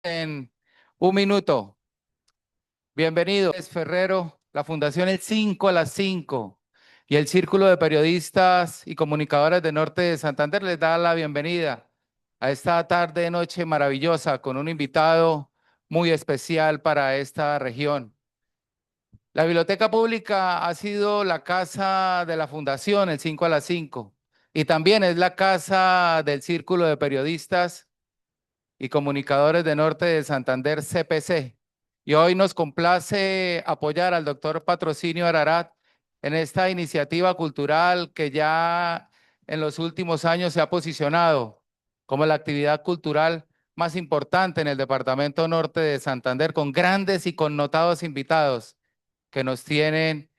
En un minuto. Bienvenido. Es Ferrero, la Fundación El 5 a las 5 y el Círculo de Periodistas y Comunicadores de Norte de Santander les da la bienvenida a esta tarde, noche maravillosa con un invitado muy especial para esta región. La Biblioteca Pública ha sido la casa de la Fundación El 5 a las 5 y también es la casa del Círculo de Periodistas y Comunicadores de Norte de Santander, CPC. Y hoy nos complace apoyar al doctor Patrocinio Ararat en esta iniciativa cultural que ya en los últimos años se ha posicionado como la actividad cultural más importante en el departamento norte de Santander, con grandes y connotados invitados que nos tienen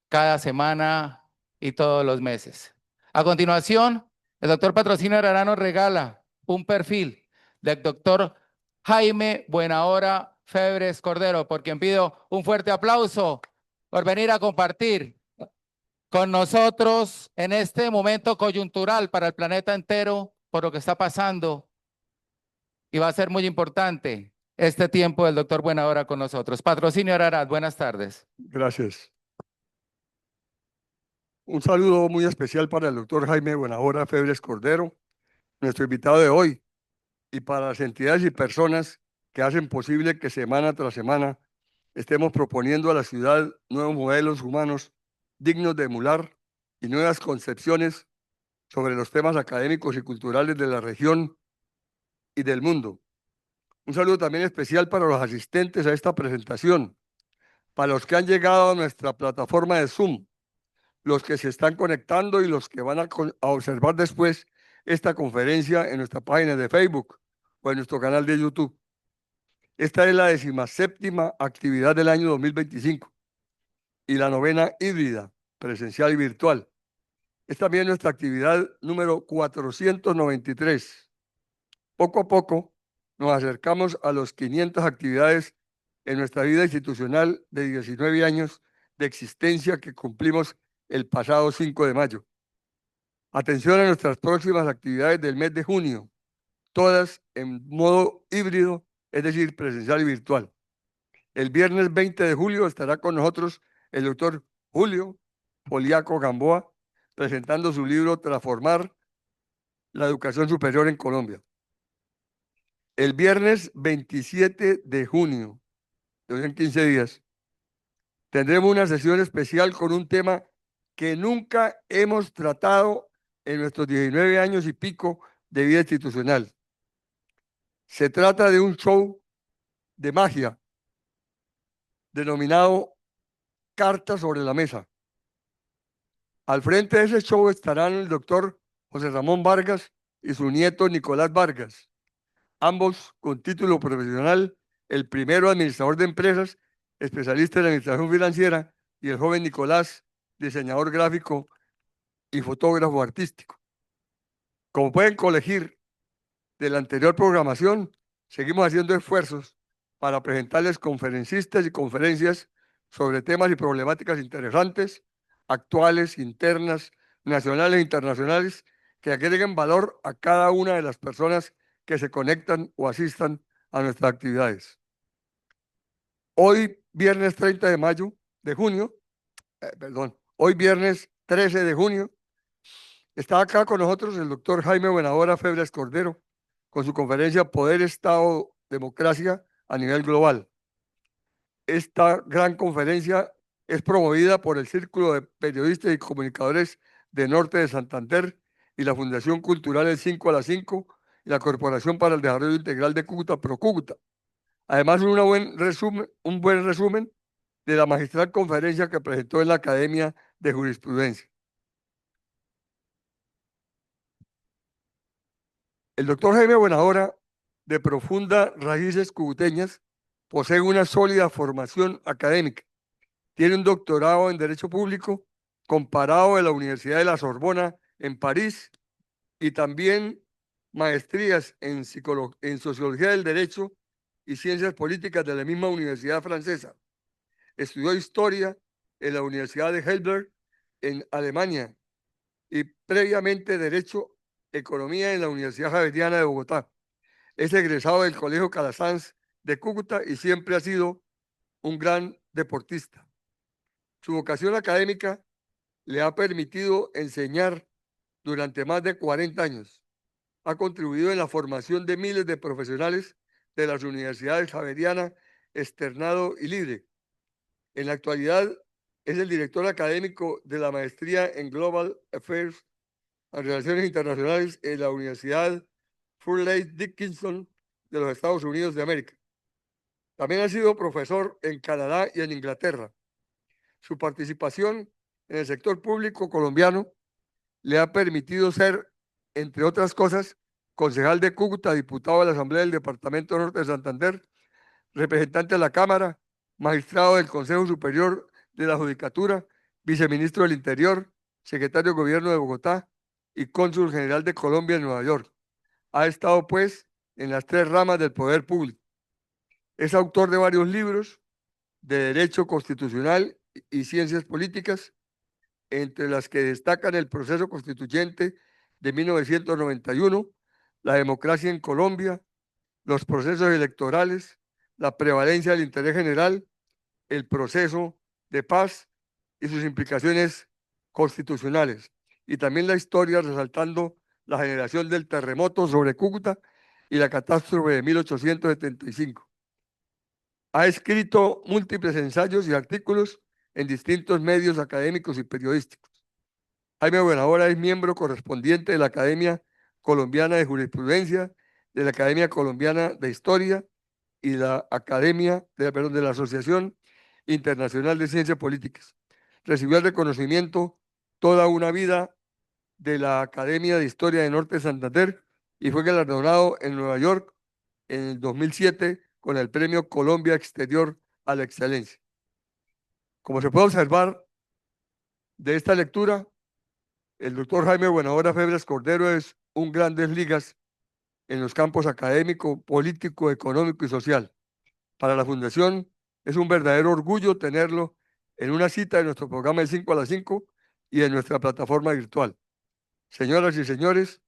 cada semana y todos los meses. A continuación, el doctor Patrocinio Arará nos regala un perfil del doctor Jaime Buenahora Febres Cordero, por quien pido un fuerte aplauso por venir a compartir con nosotros en este momento coyuntural para el planeta entero por lo que está pasando, y va a ser muy importante este tiempo del doctor Buenahora con nosotros. Patrocinio Ararat, buenas tardes. Gracias. Un saludo muy especial para el doctor Jaime Buenahora Febres Cordero, nuestro invitado de hoy, y para las entidades y personas que hacen posible que semana tras semana estemos proponiendo a la ciudad nuevos modelos humanos dignos de emular y nuevas concepciones sobre los temas académicos y culturales de la región y del mundo. Un saludo también especial para los asistentes a esta presentación, para los que han llegado a nuestra plataforma de Zoom, los que se están conectando y los que van a observar después esta conferencia en nuestra página de Facebook o en nuestro canal de YouTube. Esta es la 17ª actividad del año 2025 y la 9ª híbrida, presencial y virtual. Es también nuestra actividad número 493. Poco a poco nos acercamos a los 500 actividades en nuestra vida institucional de 19 años de existencia que cumplimos el pasado 5 de mayo. Atención a nuestras próximas actividades del mes de junio, todas en modo híbrido, es decir, presencial y virtual. El viernes 20 de julio estará con nosotros el doctor Julio Poliaco Gamboa, presentando su libro Transformar la Educación Superior en Colombia. El viernes 27 de junio, en 15 días, tendremos una sesión especial con un tema que nunca hemos tratado en nuestros 19 años y pico de vida institucional. Se trata de un show de magia denominado Cartas sobre la Mesa. Al frente de ese show estarán el doctor José Ramón Vargas y su nieto Nicolás Vargas, ambos con título profesional, el primero administrador de empresas, especialista en administración financiera, y el joven Nicolás, diseñador gráfico y fotógrafo artístico. Como pueden colegir de la anterior programación, seguimos haciendo esfuerzos para presentarles conferencistas y conferencias sobre temas y problemáticas interesantes, actuales, internas, nacionales e internacionales, que agreguen valor a cada una de las personas que se conectan o asistan a nuestras actividades. Hoy, viernes 30 de mayo, de junio, hoy viernes 13 de junio, está acá con nosotros el doctor Jaime Buenahora Febres Cordero, con su conferencia Poder, Estado, Democracia a nivel global. Esta gran conferencia es promovida por el Círculo de Periodistas y Comunicadores de Norte de Santander y la Fundación Cultural El 5 a las 5 y la Corporación para el Desarrollo Integral de Cúcuta, Procúcuta. Además, un buen resumen de la magistral conferencia que presentó en la Academia de Jurisprudencia. El doctor Jaime Buenahora, de profundas raíces cubuteñas, posee una sólida formación académica. Tiene un doctorado en Derecho Público comparado de la Universidad de la Sorbona en París y también maestrías en Sociología del Derecho y Ciencias Políticas de la misma Universidad Francesa. Estudió Historia en la Universidad de Heidelberg en Alemania y previamente Derecho, Economía en la Universidad Javeriana de Bogotá. Es egresado del Colegio Calasanz de Cúcuta y siempre ha sido un gran deportista. Su vocación académica le ha permitido enseñar durante más de 40 años. Ha contribuido en la formación de miles de profesionales de las universidades Javeriana, Externado y Libre. En la actualidad es el director académico de la maestría en Global Affairs and Relaciones Internacionales en la Universidad Fairleigh Dickinson de los Estados Unidos de América. También ha sido profesor en Canadá y en Inglaterra. Su participación en el sector público colombiano le ha permitido ser, entre otras cosas, concejal de Cúcuta, diputado de la Asamblea del Departamento Norte de Santander, representante de la Cámara, magistrado del Consejo Superior de la Judicatura, viceministro del Interior, secretario de Gobierno de Bogotá y cónsul general de Colombia en Nueva York. Ha estado, pues, en las 3 ramas del poder público. Es autor de varios libros de Derecho Constitucional y Ciencias Políticas, entre las que destacan el proceso constituyente de 1991, la democracia en Colombia, los procesos electorales, la prevalencia del interés general, el proceso de paz y sus implicaciones constitucionales. Y también la historia resaltando la generación del terremoto sobre Cúcuta y la catástrofe de 1875. Ha escrito múltiples ensayos y artículos en distintos medios académicos y periodísticos. Jaime Buenahora es miembro correspondiente de la Academia Colombiana de Jurisprudencia, de la Academia Colombiana de Historia y la de la Asociación Internacional de Ciencias Políticas. Recibió el reconocimiento toda una vida de la Academia de Historia de Norte de Santander y fue galardonado en Nueva York en el 2007 con el Premio Colombia Exterior a la Excelencia. Como se puede observar de esta lectura, el doctor Jaime Buenahora Febres Cordero es un grandes ligas en los campos académico, político, económico y social. Para la Fundación es un verdadero orgullo tenerlo en una cita de nuestro programa de 5 a las 5 y en nuestra plataforma virtual. Señoras y señores,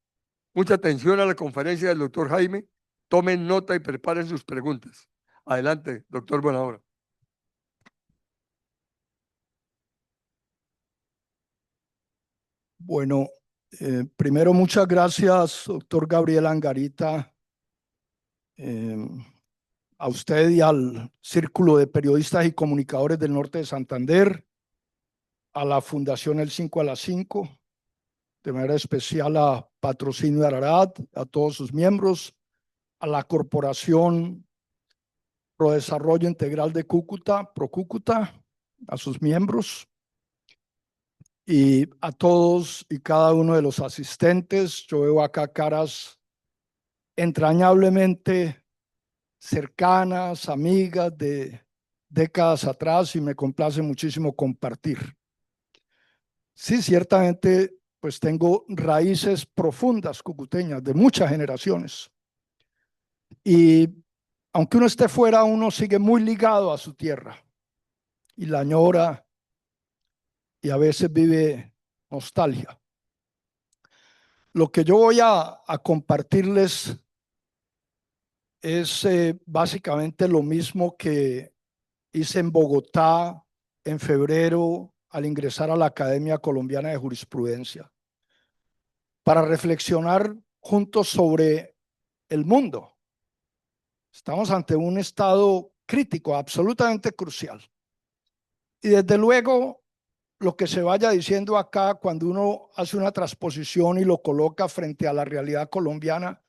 mucha atención a la conferencia del doctor Jaime. Tomen nota y preparen sus preguntas. Adelante, doctor Buenahora. Bueno, primero muchas gracias, doctor Gabriel Angarita, a usted y al Círculo de Periodistas y Comunicadores del Norte de Santander, a la Fundación El 5 a las 5, de manera especial a Patrocinio Ararat, a todos sus miembros, a la Corporación Pro Desarrollo Integral de Cúcuta, Procúcuta, a sus miembros, y a todos y cada uno de los asistentes. Yo veo acá caras entrañablemente cercanas, amigas de décadas atrás, y me complace muchísimo compartir. Sí, ciertamente, pues tengo raíces profundas cucuteñas de muchas generaciones. Y aunque uno esté fuera, uno sigue muy ligado a su tierra y la añora y a veces vive nostalgia. Lo que yo voy a compartirles es básicamente lo mismo que hice en Bogotá en febrero al ingresar a la Academia Colombiana de Jurisprudencia, para reflexionar juntos sobre el mundo. Estamos ante un estado crítico, absolutamente crucial. Y desde luego, lo que se vaya diciendo acá, cuando uno hace una transposición y lo coloca frente a la realidad colombiana,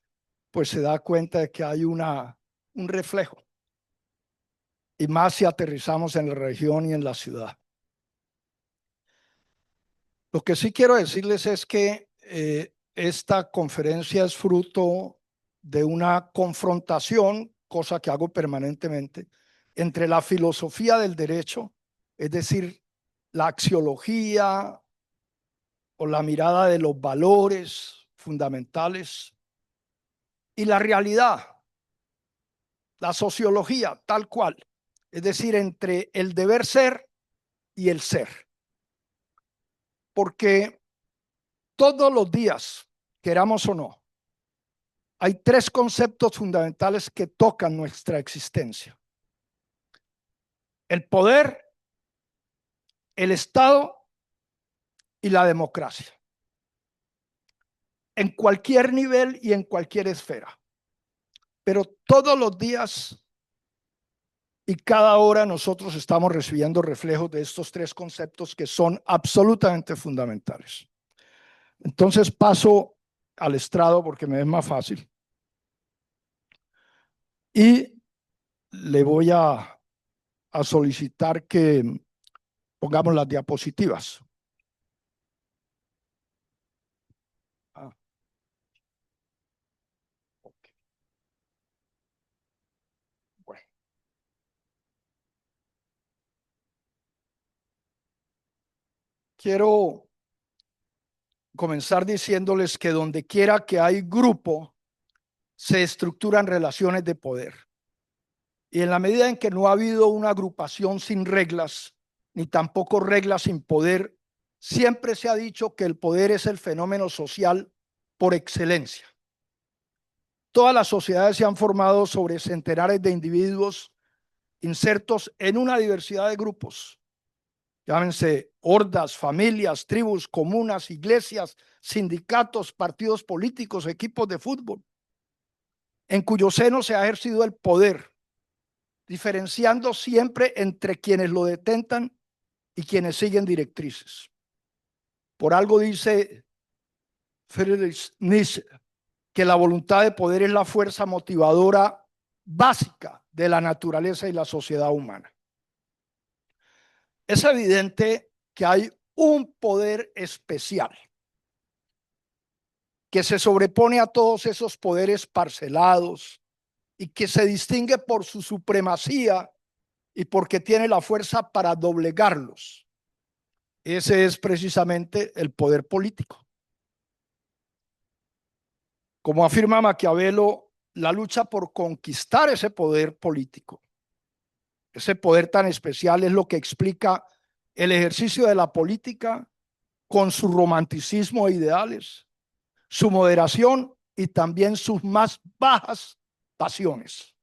pues se da cuenta de que hay un reflejo. Y más si aterrizamos en la región y en la ciudad. Lo que sí quiero decirles es que esta conferencia es fruto de una confrontación, cosa que hago permanentemente, entre la filosofía del derecho, es decir, la axiología o la mirada de los valores fundamentales, y la realidad, la sociología tal cual, es decir, entre el deber ser y el ser. Porque todos los días, queramos o no, hay tres conceptos fundamentales que tocan nuestra existencia: el poder, el Estado y la democracia, en cualquier nivel y en cualquier esfera. Pero todos los días y cada hora nosotros estamos recibiendo reflejos de estos tres conceptos que son absolutamente fundamentales. Entonces paso al estrado porque me es más fácil. Y le voy a solicitar que pongamos las diapositivas. Okay. Bueno. Quiero comenzar diciéndoles que donde quiera que hay grupo, se estructuran relaciones de poder. Y en la medida en que no ha habido una agrupación sin reglas, ni tampoco reglas sin poder, siempre se ha dicho que el poder es el fenómeno social por excelencia. Todas las sociedades se han formado sobre centenares de individuos insertos en una diversidad de grupos. Llámense hordas, familias, tribus, comunas, iglesias, sindicatos, partidos políticos, equipos de fútbol, en cuyo seno se ha ejercido el poder, diferenciando siempre entre quienes lo detentan y quienes siguen directrices. Por algo dice Friedrich Nietzsche que la voluntad de poder es la fuerza motivadora básica de la naturaleza y la sociedad humana. Es evidente que hay un poder especial que se sobrepone a todos esos poderes parcelados y que se distingue por su supremacía y porque tiene la fuerza para doblegarlos. Ese es precisamente el poder político. Como afirma Maquiavelo, la lucha por conquistar ese poder político, ese poder tan especial, es lo que explica el ejercicio de la política con su romanticismo e ideales, su moderación y también sus más bajas pasiones,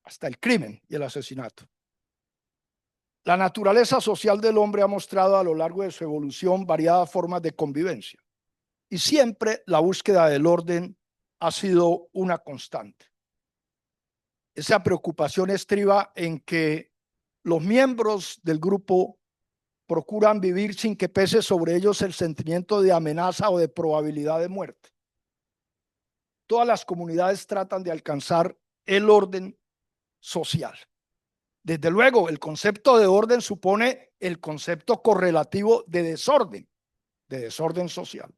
hasta el crimen y el asesinato. La naturaleza social del hombre ha mostrado a lo largo de su evolución variadas formas de convivencia y siempre la búsqueda del orden ha sido una constante. Esa preocupación estriba en que los miembros del grupo procuran vivir sin que pese sobre ellos el sentimiento de amenaza o de probabilidad de muerte. Todas las comunidades tratan de alcanzar el orden social. Desde luego, el concepto de orden supone el concepto correlativo de desorden social.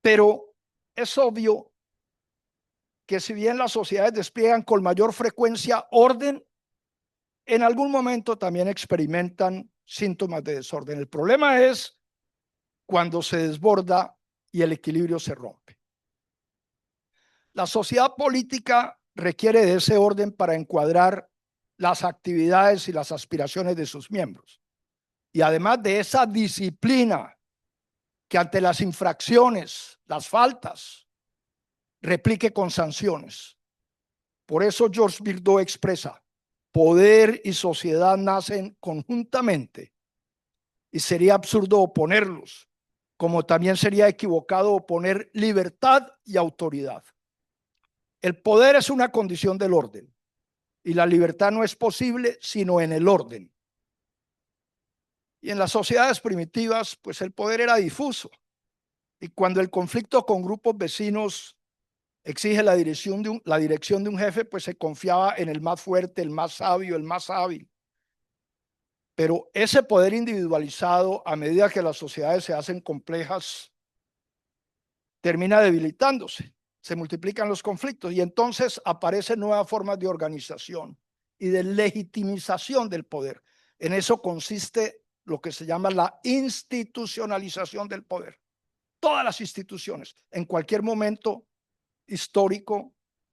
Pero es obvio que si bien las sociedades despliegan con mayor frecuencia orden, en algún momento también experimentan síntomas de desorden. El problema es cuando se desborda y el equilibrio se rompe. La sociedad política requiere de ese orden para encuadrar las actividades y las aspiraciones de sus miembros. Y además de esa disciplina que ante las infracciones, las faltas, replique con sanciones. Por eso Georges Birdot expresa: poder y sociedad nacen conjuntamente y sería absurdo oponerlos, como también sería equivocado oponer libertad y autoridad. El poder es una condición del orden y la libertad no es posible sino en el orden. Y en las sociedades primitivas, pues el poder era difuso. Y cuando el conflicto con grupos vecinos exige la dirección de un jefe, pues se confiaba en el más fuerte, el más sabio, el más hábil. Pero ese poder individualizado, a medida que las sociedades se hacen complejas, termina debilitándose. Se multiplican los conflictos y entonces aparecen nuevas formas de organización y de legitimización del poder. En eso consiste lo que se llama la institucionalización del poder. Todas las instituciones, en cualquier momento histórico,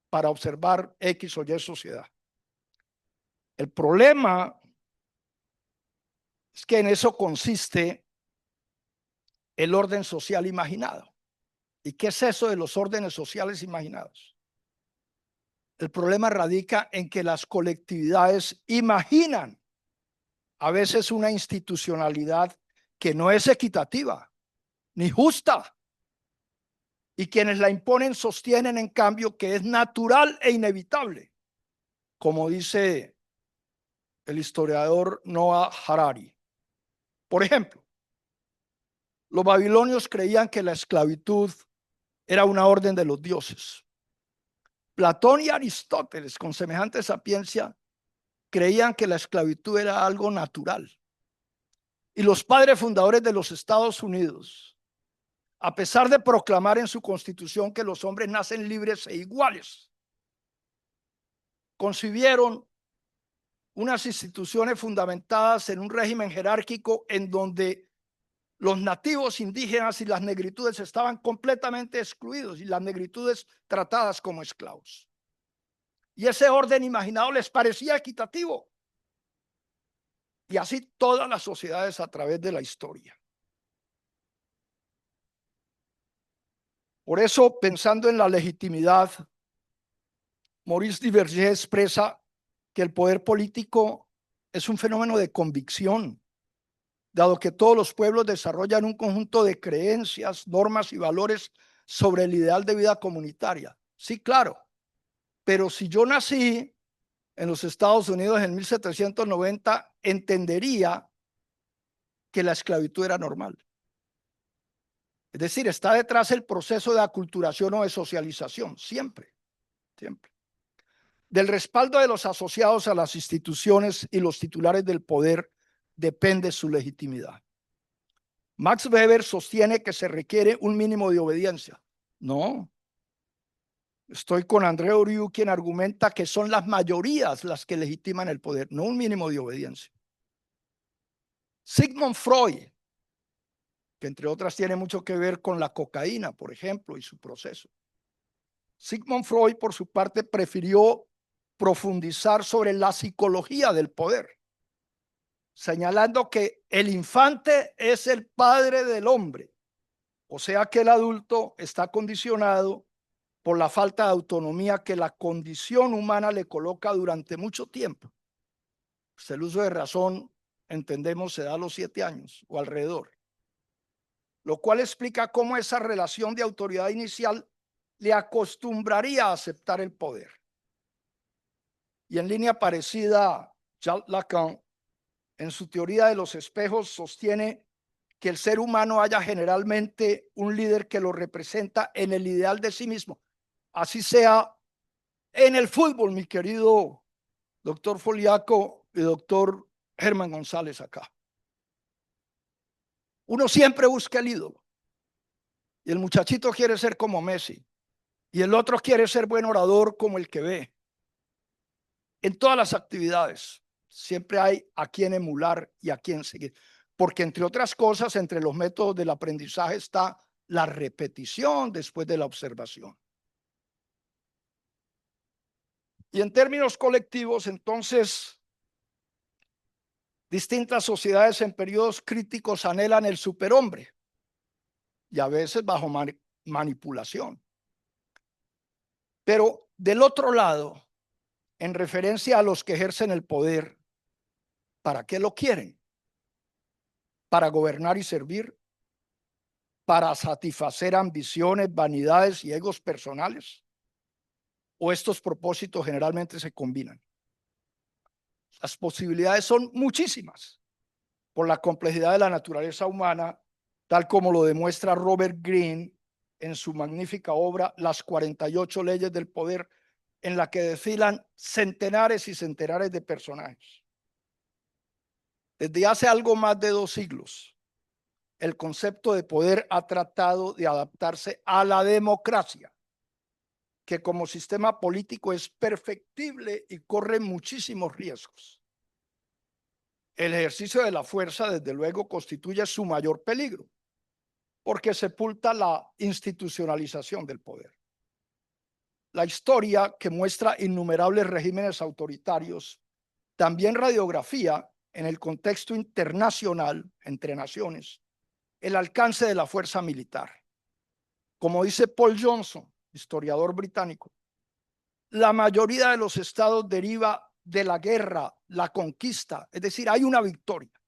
para observar X o Y sociedad. El problema es que en eso consiste el orden social imaginado. ¿Y qué es eso de los órdenes sociales imaginados? El problema radica en que las colectividades imaginan a veces una institucionalidad que no es equitativa ni justa, y quienes la imponen sostienen en cambio que es natural e inevitable, como dice el historiador Noah Harari. Por ejemplo, los babilonios creían que la esclavitud era una orden de los dioses. Platón y Aristóteles, con semejante sapiencia, creían que la esclavitud era algo natural. Y los padres fundadores de los Estados Unidos, a pesar de proclamar en su constitución que los hombres nacen libres e iguales, concibieron unas instituciones fundamentadas en un régimen jerárquico en donde los nativos indígenas y las negritudes estaban completamente excluidos y las negritudes tratadas como esclavos. Y ese orden imaginado les parecía equitativo. Y así todas las sociedades a través de la historia. Por eso, pensando en la legitimidad, Maurice Duverger expresa que el poder político es un fenómeno de convicción, dado que todos los pueblos desarrollan un conjunto de creencias, normas y valores sobre el ideal de vida comunitaria. Sí, claro, pero si yo nací en los Estados Unidos en 1790, entendería que la esclavitud era normal. Es decir, está detrás el proceso de aculturación o de socialización, siempre, siempre. Del respaldo de los asociados a las instituciones y los titulares del poder depende su legitimidad. Max Weber sostiene que se requiere un mínimo de obediencia. No. Estoy con André Oriu, quien argumenta que son las mayorías las que legitiman el poder, no un mínimo de obediencia. Sigmund Freud, que entre otras tiene mucho que ver con la cocaína, por ejemplo, y su proceso. Sigmund Freud, por su parte, prefirió profundizar sobre la psicología del poder, señalando que el infante es el padre del hombre, o sea que el adulto está condicionado por la falta de autonomía que la condición humana le coloca durante mucho tiempo. Pues el uso de razón, entendemos, se da a los 7 años o alrededor, lo cual explica cómo esa relación de autoridad inicial le acostumbraría a aceptar el poder. Y en línea parecida, Jacques Lacan, en su teoría de los espejos, sostiene que el ser humano haya generalmente un líder que lo representa en el ideal de sí mismo. Así sea en el fútbol, mi querido doctor Foliaco y doctor Germán González acá. Uno siempre busca el ídolo. Y el muchachito quiere ser como Messi. Y el otro quiere ser buen orador como el que ve. En todas las actividades siempre hay a quien emular y a quien seguir. Porque entre otras cosas, entre los métodos del aprendizaje está la repetición después de la observación. Y en términos colectivos, entonces, distintas sociedades en periodos críticos anhelan el superhombre y a veces bajo manipulación. Pero del otro lado, en referencia a los que ejercen el poder, ¿para qué lo quieren? ¿Para gobernar y servir? ¿Para satisfacer ambiciones, vanidades y egos personales? ¿O estos propósitos generalmente se combinan? Las posibilidades son muchísimas por la complejidad de la naturaleza humana, tal como lo demuestra Robert Greene en su magnífica obra Las 48 leyes del poder, en la que desfilan centenares y centenares de personajes. Desde hace algo más de 2 siglos, el concepto de poder ha tratado de adaptarse a la democracia, que como sistema político es perfectible y corre muchísimos riesgos. El ejercicio de la fuerza, desde luego, constituye su mayor peligro, porque sepulta la institucionalización del poder. La historia, que muestra innumerables regímenes autoritarios, también radiografía en el contexto internacional, entre naciones, el alcance de la fuerza militar. Como dice Paul Johnson, historiador británico, la mayoría de los estados deriva de la guerra, la conquista, es decir, hay una victoria,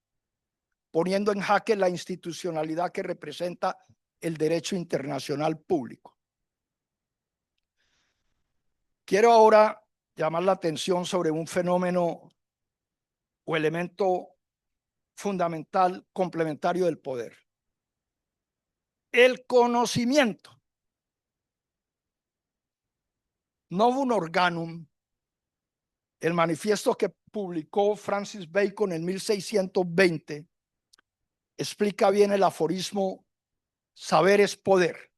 poniendo en jaque la institucionalidad que representa el derecho internacional público. Quiero ahora llamar la atención sobre un fenómeno o elemento fundamental complementario del poder. El conocimiento. Novum Organum, el manifiesto que publicó Francis Bacon en 1620, explica bien el aforismo saber es poder.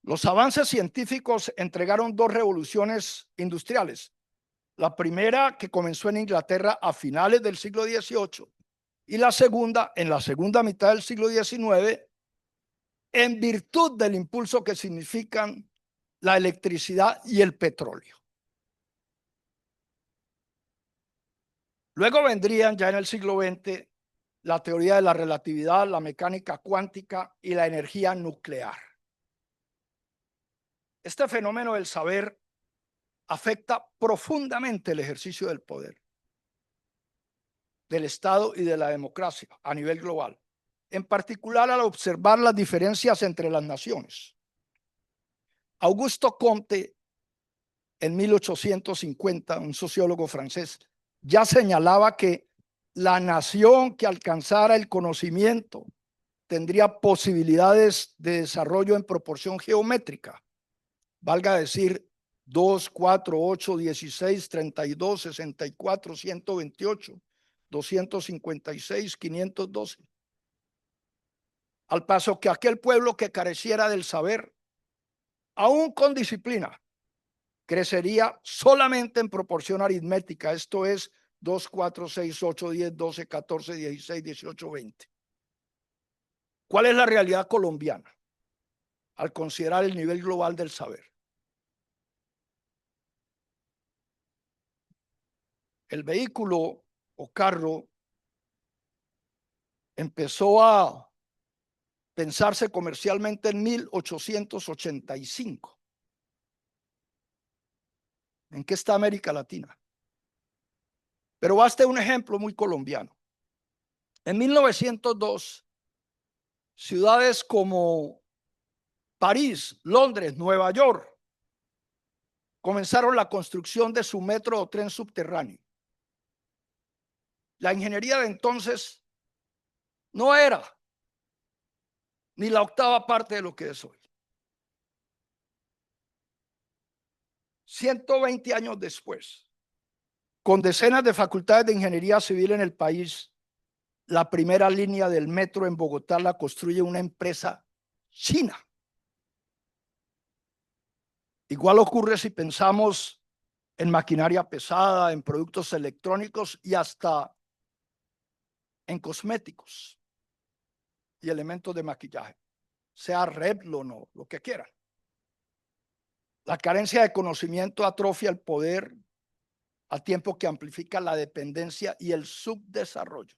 Los avances científicos entregaron dos revoluciones industriales. La primera, que comenzó en Inglaterra a finales del siglo XVIII, y la segunda, en la segunda mitad del siglo XIX, en virtud del impulso que significan la electricidad y el petróleo. Luego vendrían ya en el siglo XX la teoría de la relatividad, la mecánica cuántica y la energía nuclear. Este fenómeno del saber afecta profundamente el ejercicio del poder, del Estado y de la democracia a nivel global, en particular al observar las diferencias entre las naciones. Augusto Comte, en 1850, un sociólogo francés, ya señalaba que la nación que alcanzara el conocimiento tendría posibilidades de desarrollo en proporción geométrica, valga decir 2, 4, 8, 16, 32, 64, 128, 256, 512. Al paso que aquel pueblo que careciera del saber, aún con disciplina, crecería solamente en proporción aritmética, esto es 2, 4, 6, 8, 10, 12, 14, 16, 18, 20. ¿Cuál es la realidad colombiana al considerar el nivel global del saber? El vehículo o carro empezó a pensarse comercialmente en 1885. ¿En qué está América Latina? Pero basta un ejemplo muy colombiano. En 1902, ciudades como París, Londres, Nueva York comenzaron la construcción de su metro o tren subterráneo. La ingeniería de entonces no era ni la octava parte de lo que es hoy. 120 años después, con decenas de facultades de ingeniería civil en el país, la primera línea del metro en Bogotá la construye una empresa china. Igual ocurre si pensamos en maquinaria pesada, en productos electrónicos y hasta en cosméticos y elementos de maquillaje, sea Revlon o lo que quieran. La carencia de conocimiento atrofia el poder al tiempo que amplifica la dependencia y el subdesarrollo.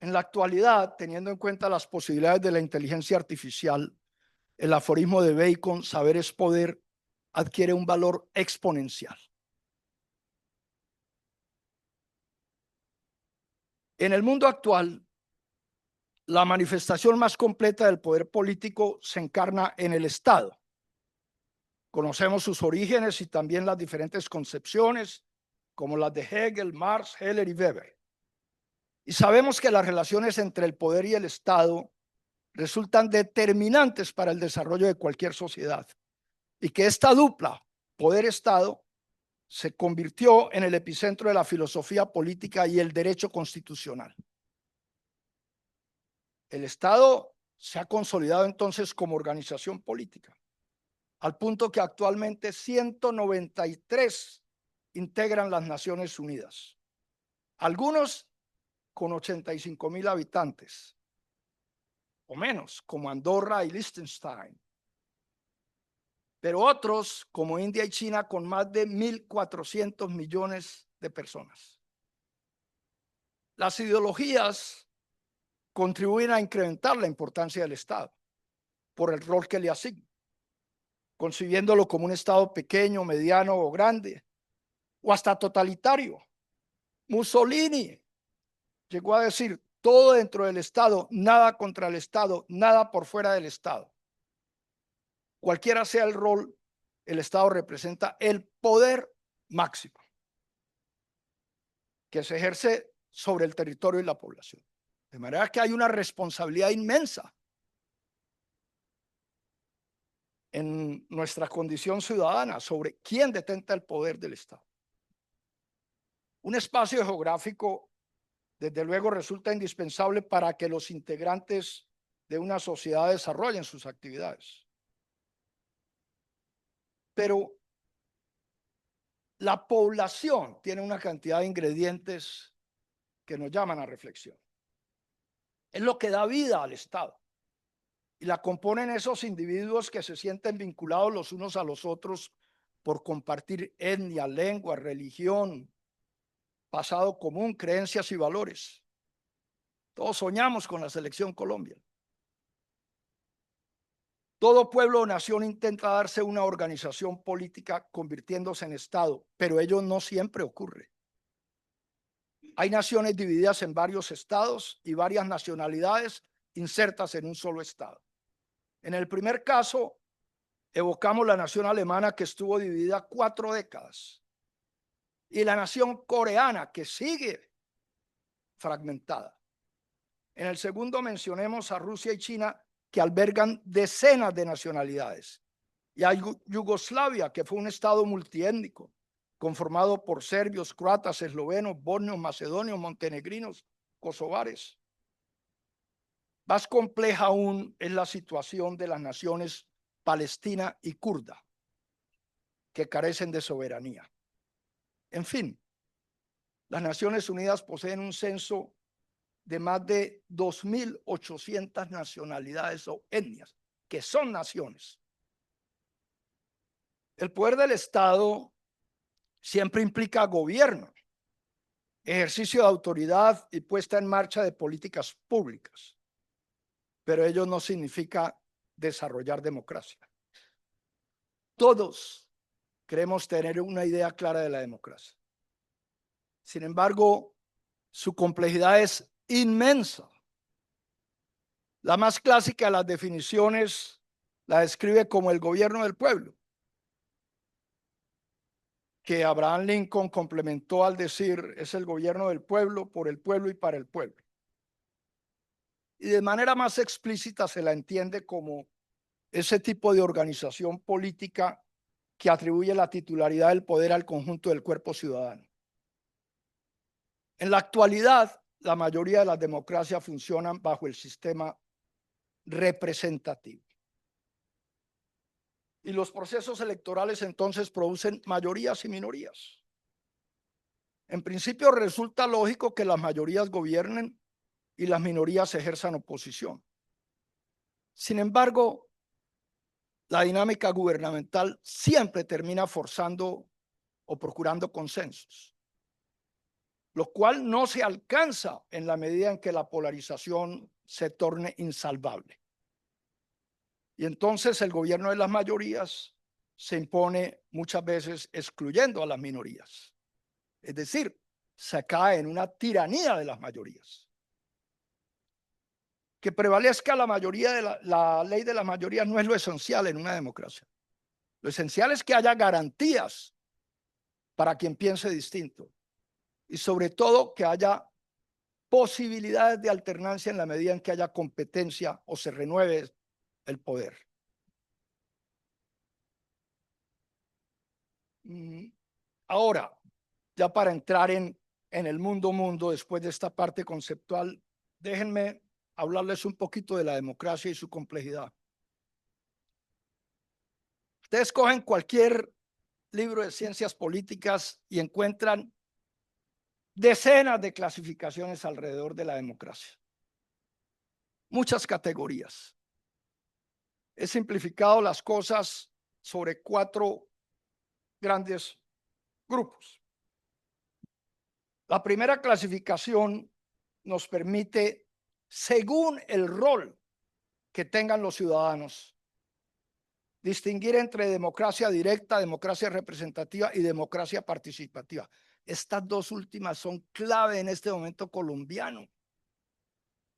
En la actualidad, teniendo en cuenta las posibilidades de la inteligencia artificial, el aforismo de Bacon, saber es poder, adquiere un valor exponencial. En el mundo actual, la manifestación más completa del poder político se encarna en el Estado. Conocemos sus orígenes y también las diferentes concepciones, como las de Hegel, Marx, Heller y Weber. Y sabemos que las relaciones entre el poder y el Estado resultan determinantes para el desarrollo de cualquier sociedad y que esta dupla, poder-Estado, se convirtió en el epicentro de la filosofía política y el derecho constitucional. El Estado se ha consolidado entonces como organización política, al punto que actualmente 193 integran las Naciones Unidas, algunos con 85,000 habitantes o menos, como Andorra y Liechtenstein, pero otros como India y China con más de 1.400 millones de personas. Las ideologías contribuyen a incrementar la importancia del Estado por el rol que le asigna, concibiéndolo como un Estado pequeño, mediano o grande, o hasta totalitario. Mussolini llegó a decir: todo dentro del Estado, nada contra el Estado, nada por fuera del Estado. Cualquiera sea el rol, el Estado representa el poder máximo que se ejerce sobre el territorio y la población. De manera que hay una responsabilidad inmensa en nuestra condición ciudadana sobre quién detenta el poder del Estado. Un espacio geográfico, desde luego, resulta indispensable para que los integrantes de una sociedad desarrollen sus actividades. Pero la población tiene una cantidad de ingredientes que nos llaman a reflexión. Es lo que da vida al Estado. Y la componen esos individuos que se sienten vinculados los unos a los otros por compartir etnia, lengua, religión, pasado común, creencias y valores. Todos soñamos con la selección Colombia. Todo pueblo o nación intenta darse una organización política convirtiéndose en Estado, pero ello no siempre ocurre. Hay naciones divididas en varios estados y varias nacionalidades insertas en un solo estado. En el primer caso, evocamos la nación alemana, que estuvo dividida 4 décadas, y la nación coreana, que sigue fragmentada. En el segundo mencionemos a Rusia y China, que albergan decenas de nacionalidades, y a Yugoslavia, que fue un estado multiétnico conformado por serbios, croatas, eslovenos, bosnios, macedonios, montenegrinos, kosovares. Más compleja aún es la situación de las naciones palestina y kurda, que carecen de soberanía. En fin, las Naciones Unidas poseen un censo de más de 2.800 nacionalidades o etnias, que son naciones. El poder del Estado siempre implica gobierno, ejercicio de autoridad y puesta en marcha de políticas públicas, pero ello no significa desarrollar democracia. Todos queremos tener una idea clara de la democracia. Sin embargo, su complejidad es inmensa. La más clásica de las definiciones la describe como el gobierno del pueblo, que Abraham Lincoln complementó al decir: es el gobierno del pueblo, por el pueblo y para el pueblo. Y de manera más explícita se la entiende como ese tipo de organización política que atribuye la titularidad del poder al conjunto del cuerpo ciudadano. En la actualidad, la mayoría de las democracias funcionan bajo el sistema representativo. Y los procesos electorales entonces producen mayorías y minorías. En principio resulta lógico que las mayorías gobiernen y las minorías ejerzan oposición. Sin embargo, la dinámica gubernamental siempre termina forzando o procurando consensos, lo cual no se alcanza en la medida en que la polarización se torne insalvable. Y entonces el gobierno de las mayorías se impone muchas veces excluyendo a las minorías. Es decir, se cae en una tiranía de las mayorías. Que prevalezca la mayoría de la ley de las mayorías no es lo esencial en una democracia. Lo esencial es que haya garantías para quien piense distinto y sobre todo que haya posibilidades de alternancia en la medida en que haya competencia o se renueve el poder. Ahora, ya para entrar en el mundo, después de esta parte conceptual, déjenme hablarles un poquito de la democracia y su complejidad. Ustedes cogen cualquier libro de ciencias políticas y encuentran decenas de clasificaciones alrededor de la democracia. Muchas categorías. He simplificado las cosas sobre 4 grandes grupos. La primera clasificación nos permite según el rol que tengan los ciudadanos. Distinguir entre democracia directa, democracia representativa y democracia participativa. Estas dos últimas son clave en este momento colombiano,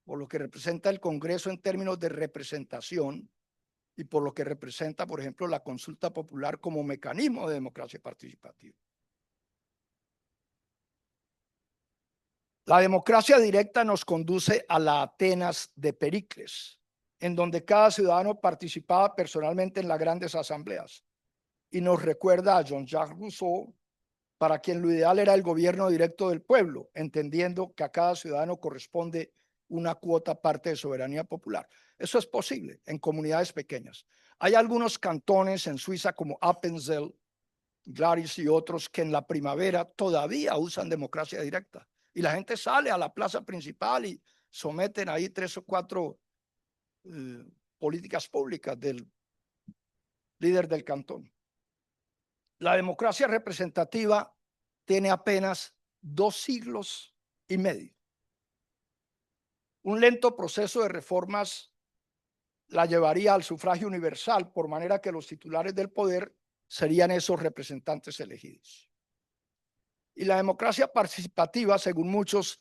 por lo que representa el Congreso en términos de representación y por lo que representa, por ejemplo, la consulta popular como mecanismo de democracia participativa. La democracia directa nos conduce a la Atenas de Pericles, en donde cada ciudadano participaba personalmente en las grandes asambleas. Y nos recuerda a Jean-Jacques Rousseau, para quien lo ideal era el gobierno directo del pueblo, entendiendo que a cada ciudadano corresponde una cuota parte de soberanía popular. Eso es posible en comunidades pequeñas. Hay algunos cantones en Suiza como Appenzell, Glarus y otros que en la primavera todavía usan democracia directa. Y la gente sale a la plaza principal y someten ahí 3 o 4 políticas públicas del líder del cantón. La democracia representativa tiene apenas 2 siglos y medio. Un lento proceso de reformas la llevaría al sufragio universal, por manera que los titulares del poder serían esos representantes elegidos. Y la democracia participativa, según muchos,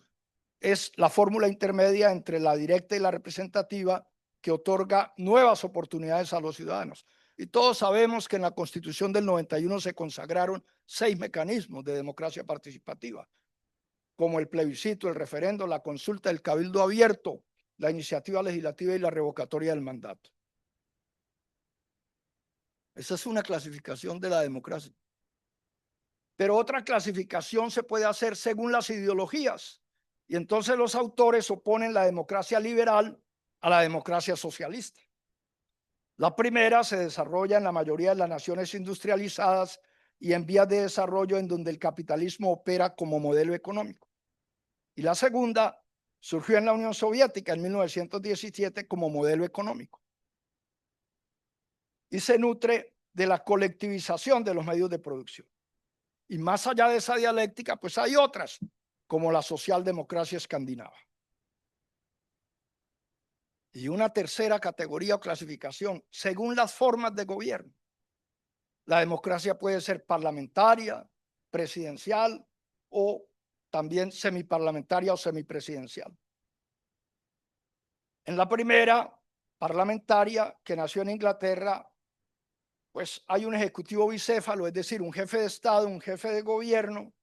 es la fórmula intermedia entre la directa y la representativa que otorga nuevas oportunidades a los ciudadanos. Y todos sabemos que en la Constitución del 91 se consagraron 6 mecanismos de democracia participativa, como el plebiscito, el referendo, la consulta, el cabildo abierto, la iniciativa legislativa y la revocatoria del mandato. Esa es una clasificación de la democracia. Pero otra clasificación se puede hacer según las ideologías. Y entonces los autores oponen la democracia liberal a la democracia socialista. La primera se desarrolla en la mayoría de las naciones industrializadas y en vías de desarrollo en donde el capitalismo opera como modelo económico. Y la segunda surgió en la Unión Soviética en 1917 como modelo económico. Y se nutre de la colectivización de los medios de producción. Y más allá de esa dialéctica, pues hay otras, como la socialdemocracia escandinava. Y una tercera categoría o clasificación, según las formas de gobierno. La democracia puede ser parlamentaria, presidencial o también semiparlamentaria o semipresidencial. En la primera, parlamentaria, que nació en Inglaterra, pues hay un ejecutivo bicéfalo, es decir, un jefe de Estado, un jefe de gobierno,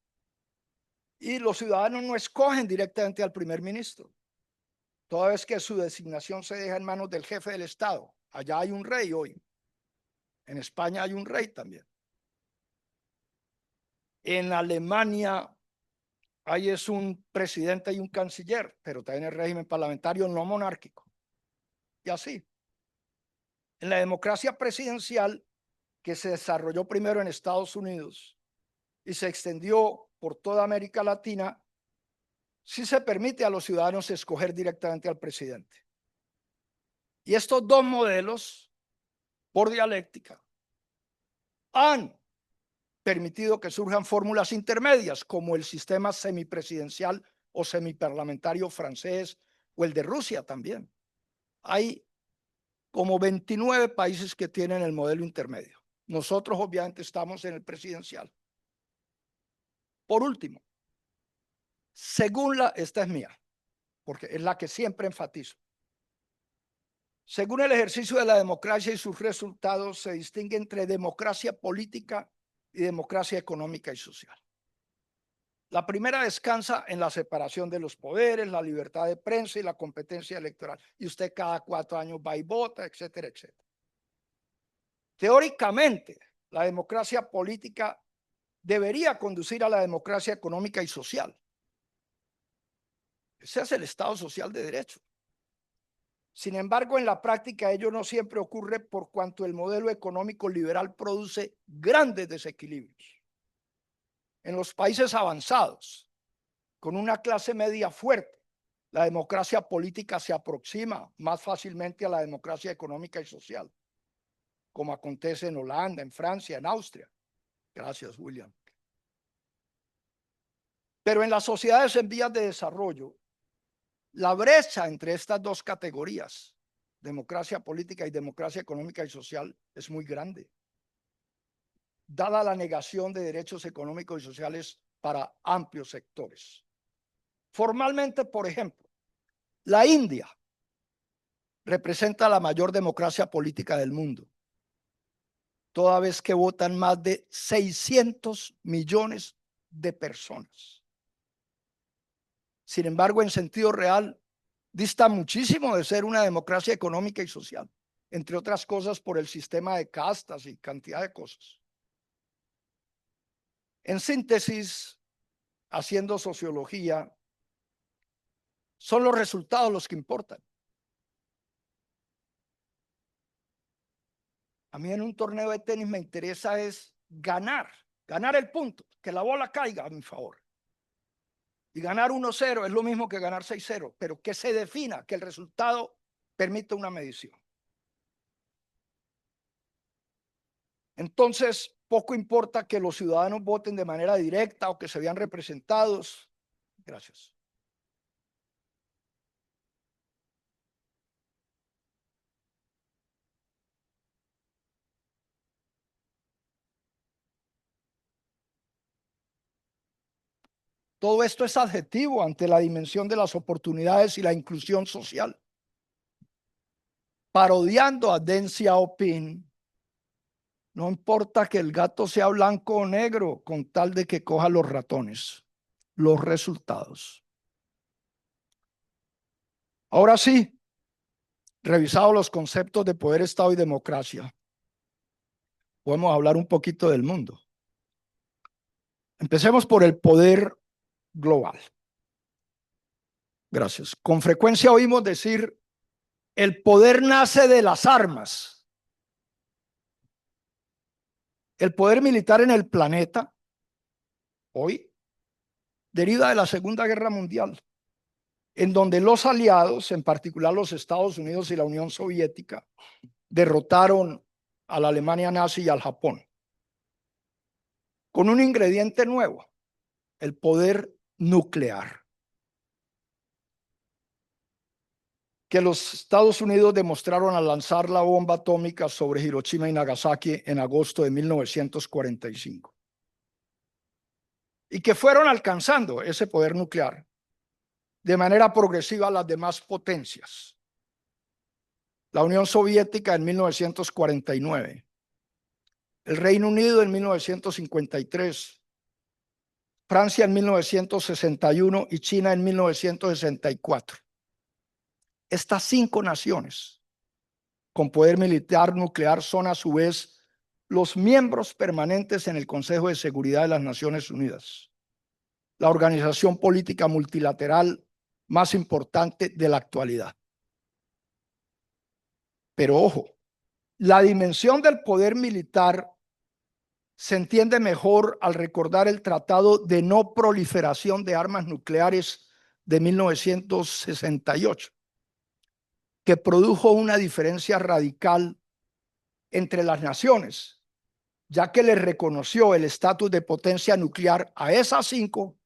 y los ciudadanos no escogen directamente al primer ministro, toda vez que su designación se deja en manos del jefe del Estado. Allá hay un rey hoy. En España hay un rey también. En Alemania hay es un presidente y un canciller, pero también el régimen parlamentario no monárquico. Y así. En la democracia presidencial, que se desarrolló primero en Estados Unidos y se extendió por toda América Latina, sí se permite a los ciudadanos escoger directamente al presidente. Y estos dos modelos, por dialéctica, han permitido que surjan fórmulas intermedias, como el sistema semipresidencial o semiparlamentario francés o el de Rusia también. Hay como 29 países que tienen el modelo intermedio. Nosotros obviamente estamos en el presidencial. Por último, según esta es mía, porque es la que siempre enfatizo. Según el ejercicio de la democracia y sus resultados, se distingue entre democracia política y democracia económica y social. La primera descansa en la separación de los poderes, la libertad de prensa y la competencia electoral. Y usted cada 4 años va y vota, etcétera, etcétera. Teóricamente, la democracia política debería conducir a la democracia económica y social. Ese es el Estado social de derecho. Sin embargo, en la práctica ello no siempre ocurre por cuanto el modelo económico liberal produce grandes desequilibrios. En los países avanzados, con una clase media fuerte, la democracia política se aproxima más fácilmente a la democracia económica y social, como acontece en Holanda, en Francia, en Austria. Gracias, William. Pero en las sociedades en vías de desarrollo, La brecha entre estas dos categorías, democracia política y democracia económica y social, es muy grande, dada la negación de derechos económicos y sociales para amplios sectores. Formalmente, por ejemplo, la India representa la mayor democracia política del mundo, toda vez que votan más de 600 millones de personas. Sin embargo, en sentido real, dista muchísimo de ser una democracia económica y social, entre otras cosas por el sistema de castas y cantidad de cosas. En síntesis, haciendo sociología, son los resultados los que importan. A mí en un torneo de tenis me interesa es ganar el punto, que la bola caiga a mi favor. Y ganar 1-0 es lo mismo que ganar 6-0, pero que se defina, que el resultado permita una medición. Entonces, poco importa que los ciudadanos voten de manera directa o que se vean representados. Gracias. Todo esto es adjetivo ante la dimensión de las oportunidades y la inclusión social. Parodiando a Deng Xiaoping, no importa que el gato sea blanco o negro, con tal de que coja los ratones. Los resultados. Ahora sí, revisados los conceptos de poder, Estado y democracia, podemos hablar un poquito del mundo. Empecemos por el poder global. Gracias. Con frecuencia oímos decir, el poder nace de las armas. El poder militar en el planeta, hoy, deriva de la Segunda Guerra Mundial, en donde los aliados, en particular los Estados Unidos y la Unión Soviética, derrotaron a la Alemania nazi y al Japón, con un ingrediente nuevo, el poder nuclear, que los Estados Unidos demostraron al lanzar la bomba atómica sobre Hiroshima y Nagasaki en agosto de 1945, y que fueron alcanzando ese poder nuclear de manera progresiva a las demás potencias. La Unión Soviética en 1949, el Reino Unido en 1953, Francia en 1961 y China en 1964. Estas 5 naciones con poder militar nuclear son a su vez los miembros permanentes en el Consejo de Seguridad de las Naciones Unidas, la organización política multilateral más importante de la actualidad. Pero ojo, la dimensión del poder militar se entiende mejor al recordar el Tratado de No Proliferación de Armas Nucleares de 1968, que produjo una diferencia radical entre las naciones, ya que le reconoció el estatus de potencia nuclear a esas 5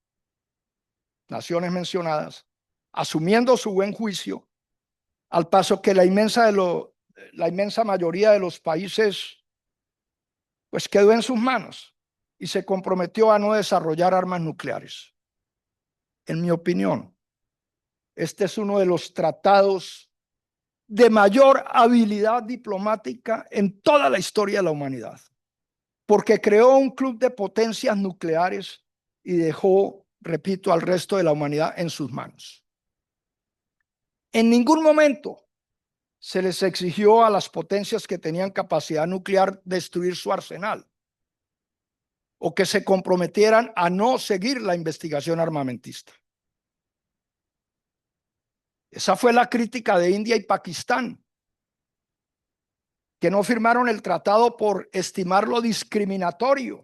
naciones mencionadas, asumiendo su buen juicio, al paso que la inmensa mayoría de los países pues quedó en sus manos y se comprometió a no desarrollar armas nucleares. En mi opinión, este es uno de los tratados de mayor habilidad diplomática en toda la historia de la humanidad, porque creó un club de potencias nucleares y dejó, repito, al resto de la humanidad en sus manos. En ningún momento se les exigió a las potencias que tenían capacidad nuclear destruir su arsenal o que se comprometieran a no seguir la investigación armamentista. Esa fue la crítica de India y Pakistán, que no firmaron el tratado por estimarlo discriminatorio,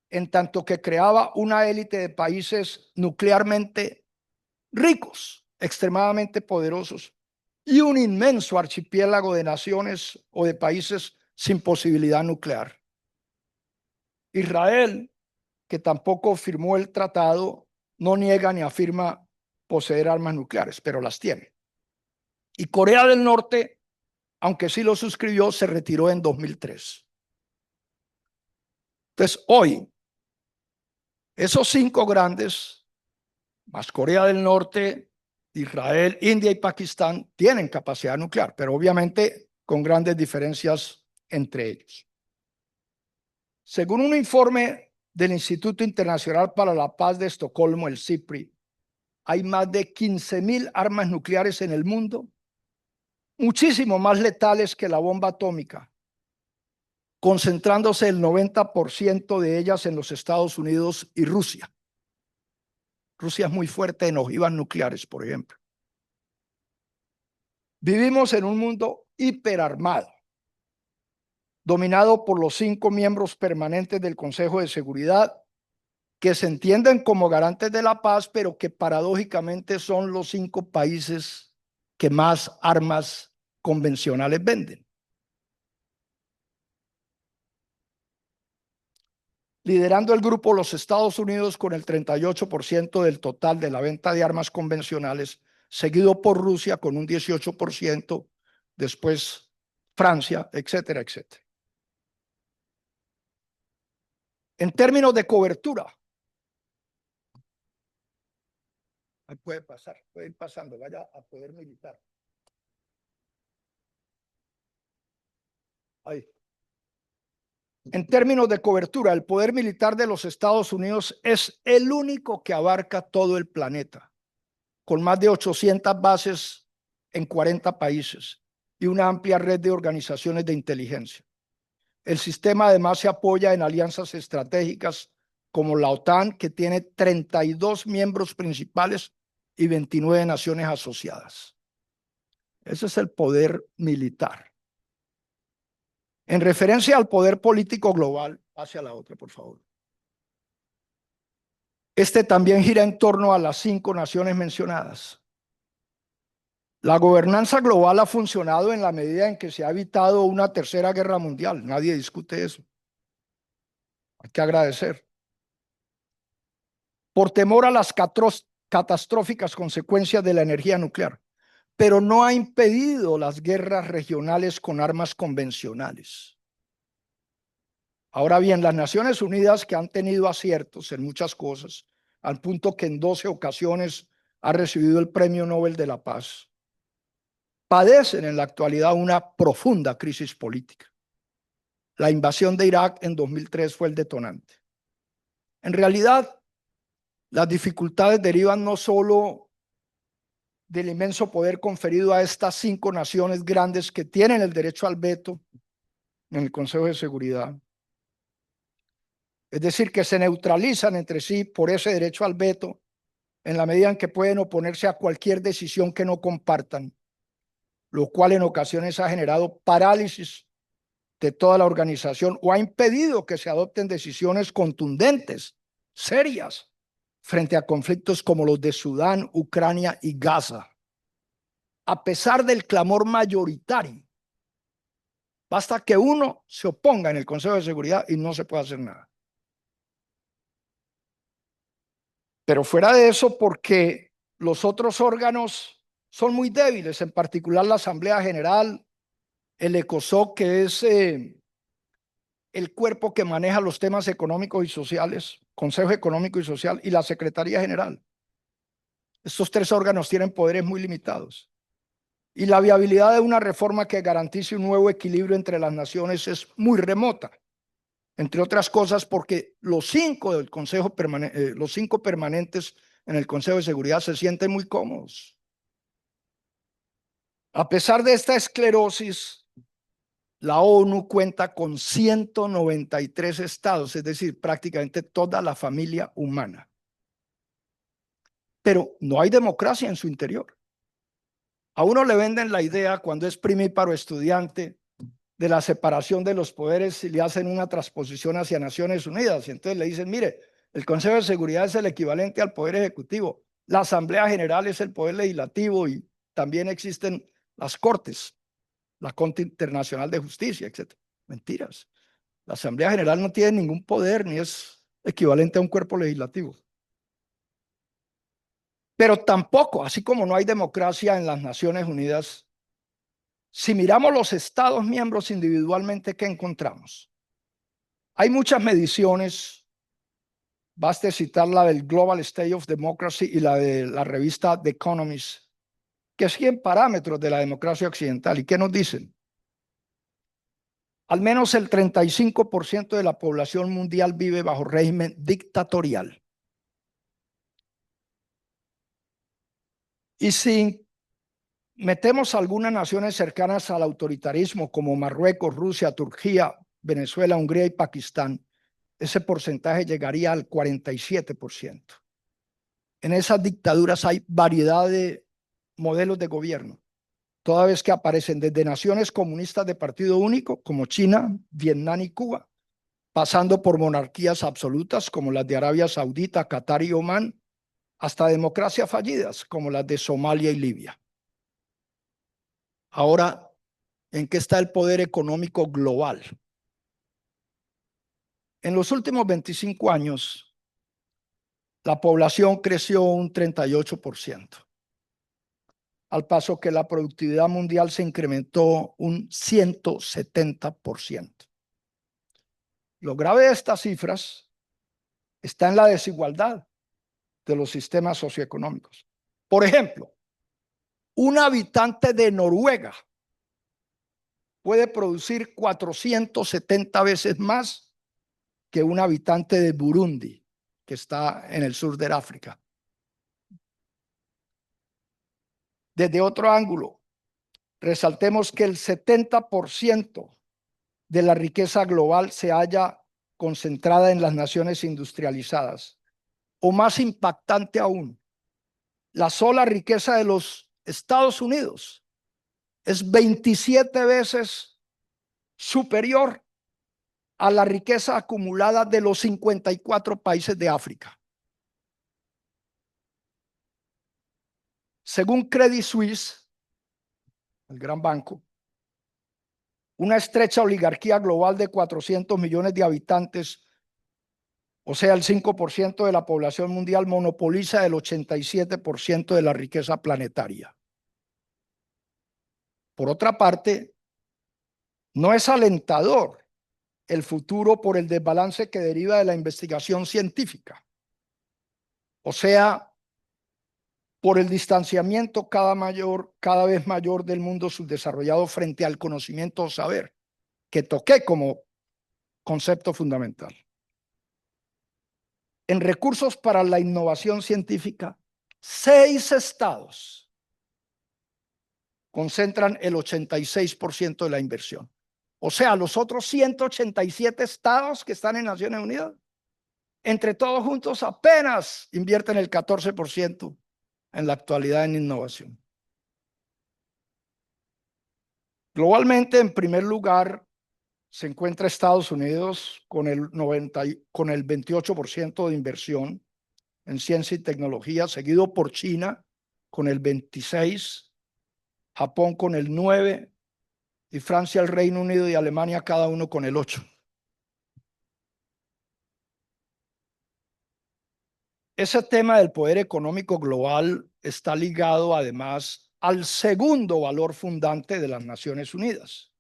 en tanto que creaba una élite de países nuclearmente ricos, extremadamente poderosos, y un inmenso archipiélago de naciones o de países sin posibilidad nuclear. Israel, que tampoco firmó el tratado, no niega ni afirma poseer armas nucleares, pero las tiene. Y Corea del Norte, aunque sí lo suscribió, se retiró en 2003. Entonces, hoy, esos 5 grandes, más Corea del Norte, Israel, India y Pakistán, tienen capacidad nuclear, pero obviamente con grandes diferencias entre ellos. Según un informe del Instituto Internacional para la Paz de Estocolmo, el CIPRI, hay más de 15.000 armas nucleares en el mundo, muchísimo más letales que la bomba atómica, concentrándose el 90% de ellas en los Estados Unidos y Rusia. Rusia es muy fuerte en ojivas nucleares, por ejemplo. Vivimos en un mundo hiperarmado, dominado por los 5 miembros permanentes del Consejo de Seguridad, que se entienden como garantes de la paz, pero que paradójicamente son los 5 países que más armas convencionales venden. Liderando el grupo los Estados Unidos con el 38% del total de la venta de armas convencionales, seguido por Rusia con un 18%, después Francia, etcétera, etcétera. En términos de cobertura, ahí puede pasar, puede ir pasando, vaya a poder militar. Ahí. En términos de cobertura, el poder militar de los Estados Unidos es el único que abarca todo el planeta, con más de 800 bases en 40 países y una amplia red de organizaciones de inteligencia. El sistema además se apoya en alianzas estratégicas como la OTAN, que tiene 32 miembros principales y 29 naciones asociadas. Ese es el poder militar. En referencia al poder político global, hacia la otra, por favor. Este también gira en torno a las 5 naciones mencionadas. La gobernanza global ha funcionado en la medida en que se ha evitado una tercera guerra mundial. Nadie discute eso. Hay que agradecer. Por temor a las catastróficas consecuencias de la energía nuclear, pero no ha impedido las guerras regionales con armas convencionales. Ahora bien, las Naciones Unidas, que han tenido aciertos en muchas cosas, al punto que en 12 ocasiones ha recibido el Premio Nobel de la Paz, padecen en la actualidad una profunda crisis política. La invasión de Irak en 2003 fue el detonante. En realidad, las dificultades derivan no solo del inmenso poder conferido a estas 5 naciones grandes que tienen el derecho al veto en el Consejo de Seguridad, es decir, que se neutralizan entre sí por ese derecho al veto en la medida en que pueden oponerse a cualquier decisión que no compartan, lo cual en ocasiones ha generado parálisis de toda la organización o ha impedido que se adopten decisiones contundentes, serias, frente a conflictos como los de Sudán, Ucrania y Gaza. A pesar del clamor mayoritario, basta que uno se oponga en el Consejo de Seguridad y no se puede hacer nada. Pero fuera de eso, porque los otros órganos son muy débiles, en particular la Asamblea General, el ECOSOC, que es el cuerpo que maneja los temas económicos y sociales, Consejo Económico y Social, y la Secretaría General. Estos 3 órganos tienen poderes muy limitados. Y la viabilidad de una reforma que garantice un nuevo equilibrio entre las naciones es muy remota. Entre otras cosas porque los 5 del Consejo los 5 permanentes en el Consejo de Seguridad se sienten muy cómodos. A pesar de esta esclerosis, la ONU cuenta con 193 estados, es decir, prácticamente toda la familia humana. Pero no hay democracia en su interior. A uno le venden la idea cuando es primíparo estudiante de la separación de los poderes y le hacen una transposición hacia Naciones Unidas. Y entonces le dicen, mire, el Consejo de Seguridad es el equivalente al Poder Ejecutivo. La Asamblea General es el Poder Legislativo y también existen las Cortes, la Corte Internacional de Justicia, etc. Mentiras. La Asamblea General no tiene ningún poder ni es equivalente a un cuerpo legislativo. Pero tampoco, así como no hay democracia en las Naciones Unidas, si miramos los Estados miembros individualmente, ¿qué encontramos? Hay muchas mediciones, baste citar la del Global State of Democracy y la de la revista The Economist, que siguen parámetros de la democracia occidental. ¿Y qué nos dicen? Al menos el 35% de la población mundial vive bajo régimen dictatorial. Y si metemos algunas naciones cercanas al autoritarismo, como Marruecos, Rusia, Turquía, Venezuela, Hungría y Pakistán, ese porcentaje llegaría al 47%. En esas dictaduras hay variedad de modelos de gobierno, toda vez que aparecen desde naciones comunistas de partido único, como China, Vietnam y Cuba, pasando por monarquías absolutas, como las de Arabia Saudita, Qatar y Omán, hasta democracias fallidas, como las de Somalia y Libia. Ahora, ¿en qué está el poder económico global? En los últimos 25 años, la población creció un 38%, al paso que la productividad mundial se incrementó un 170%. Lo grave de estas cifras está en la desigualdad de los sistemas socioeconómicos. Por ejemplo, un habitante de Noruega puede producir 470 veces más que un habitante de Burundi, que está en el sur de África. Desde otro ángulo, resaltemos que el 70% de la riqueza global se halla concentrada en las naciones industrializadas. O más impactante aún, la sola riqueza de los Estados Unidos es 27 veces superior a la riqueza acumulada de los 54 países de África. Según Credit Suisse, el gran banco, una estrecha oligarquía global de 400 millones de habitantes, o sea, el 5% de la población mundial, monopoliza el 87% de la riqueza planetaria. Por otra parte, no es alentador el futuro por el desbalance que deriva de la investigación científica. O sea, por el distanciamiento cada vez mayor del mundo subdesarrollado frente al conocimiento o saber, que toqué como concepto fundamental. En recursos para la innovación científica, 6 estados concentran el 86% de la inversión. O sea, los otros 187 estados que están en Naciones Unidas, entre todos juntos apenas invierten el 14% en la actualidad en innovación. Globalmente, en primer lugar, se encuentra Estados Unidos con el 28% de inversión en ciencia y tecnología, seguido por China con el 26%, Japón con el 9% y Francia, el Reino Unido y Alemania cada uno con el 8%. Ese tema del poder económico global está ligado además al segundo valor fundante de las Naciones Unidas,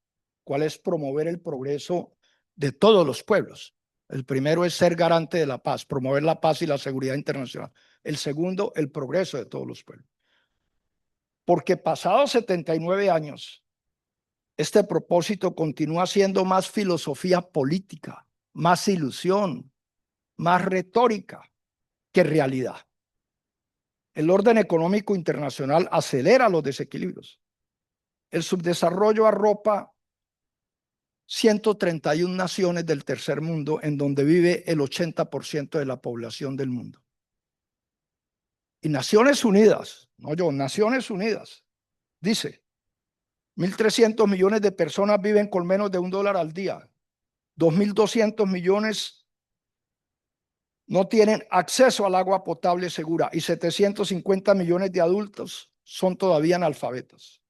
cuál es promover el progreso de todos los pueblos. El primero es ser garante de la paz, promover la paz y la seguridad internacional. El segundo, el progreso de todos los pueblos. Porque pasados 79 años, este propósito continúa siendo más filosofía política, más ilusión, más retórica que realidad. El orden económico internacional acelera los desequilibrios. El subdesarrollo arropa 131 naciones del tercer mundo, en donde vive el 80% de la población del mundo. Y Naciones Unidas, no yo, Naciones Unidas, dice, 1.300 millones de personas viven con menos de $1 al día. 2.200 millones no tienen acceso al agua potable segura y 750 millones de adultos son todavía analfabetos.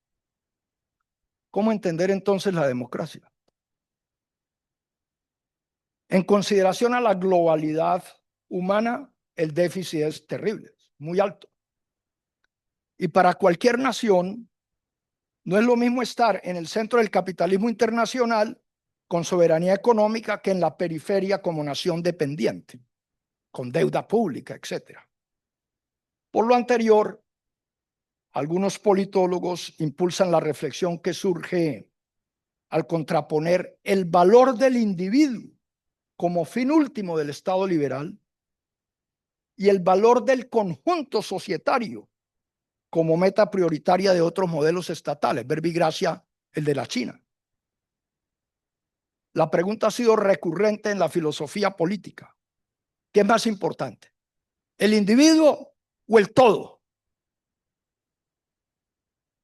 ¿Cómo entender entonces la democracia? En consideración a la globalidad humana, el déficit es terrible, muy alto. Y para cualquier nación, no es lo mismo estar en el centro del capitalismo internacional con soberanía económica que en la periferia como nación dependiente, con deuda pública, etc. Por lo anterior, algunos politólogos impulsan la reflexión que surge al contraponer el valor del individuo como fin último del Estado liberal y el valor del conjunto societario como meta prioritaria de otros modelos estatales, verbi gracia, el de la China. La pregunta ha sido recurrente en la filosofía política. ¿Qué es más importante? ¿El individuo o el todo?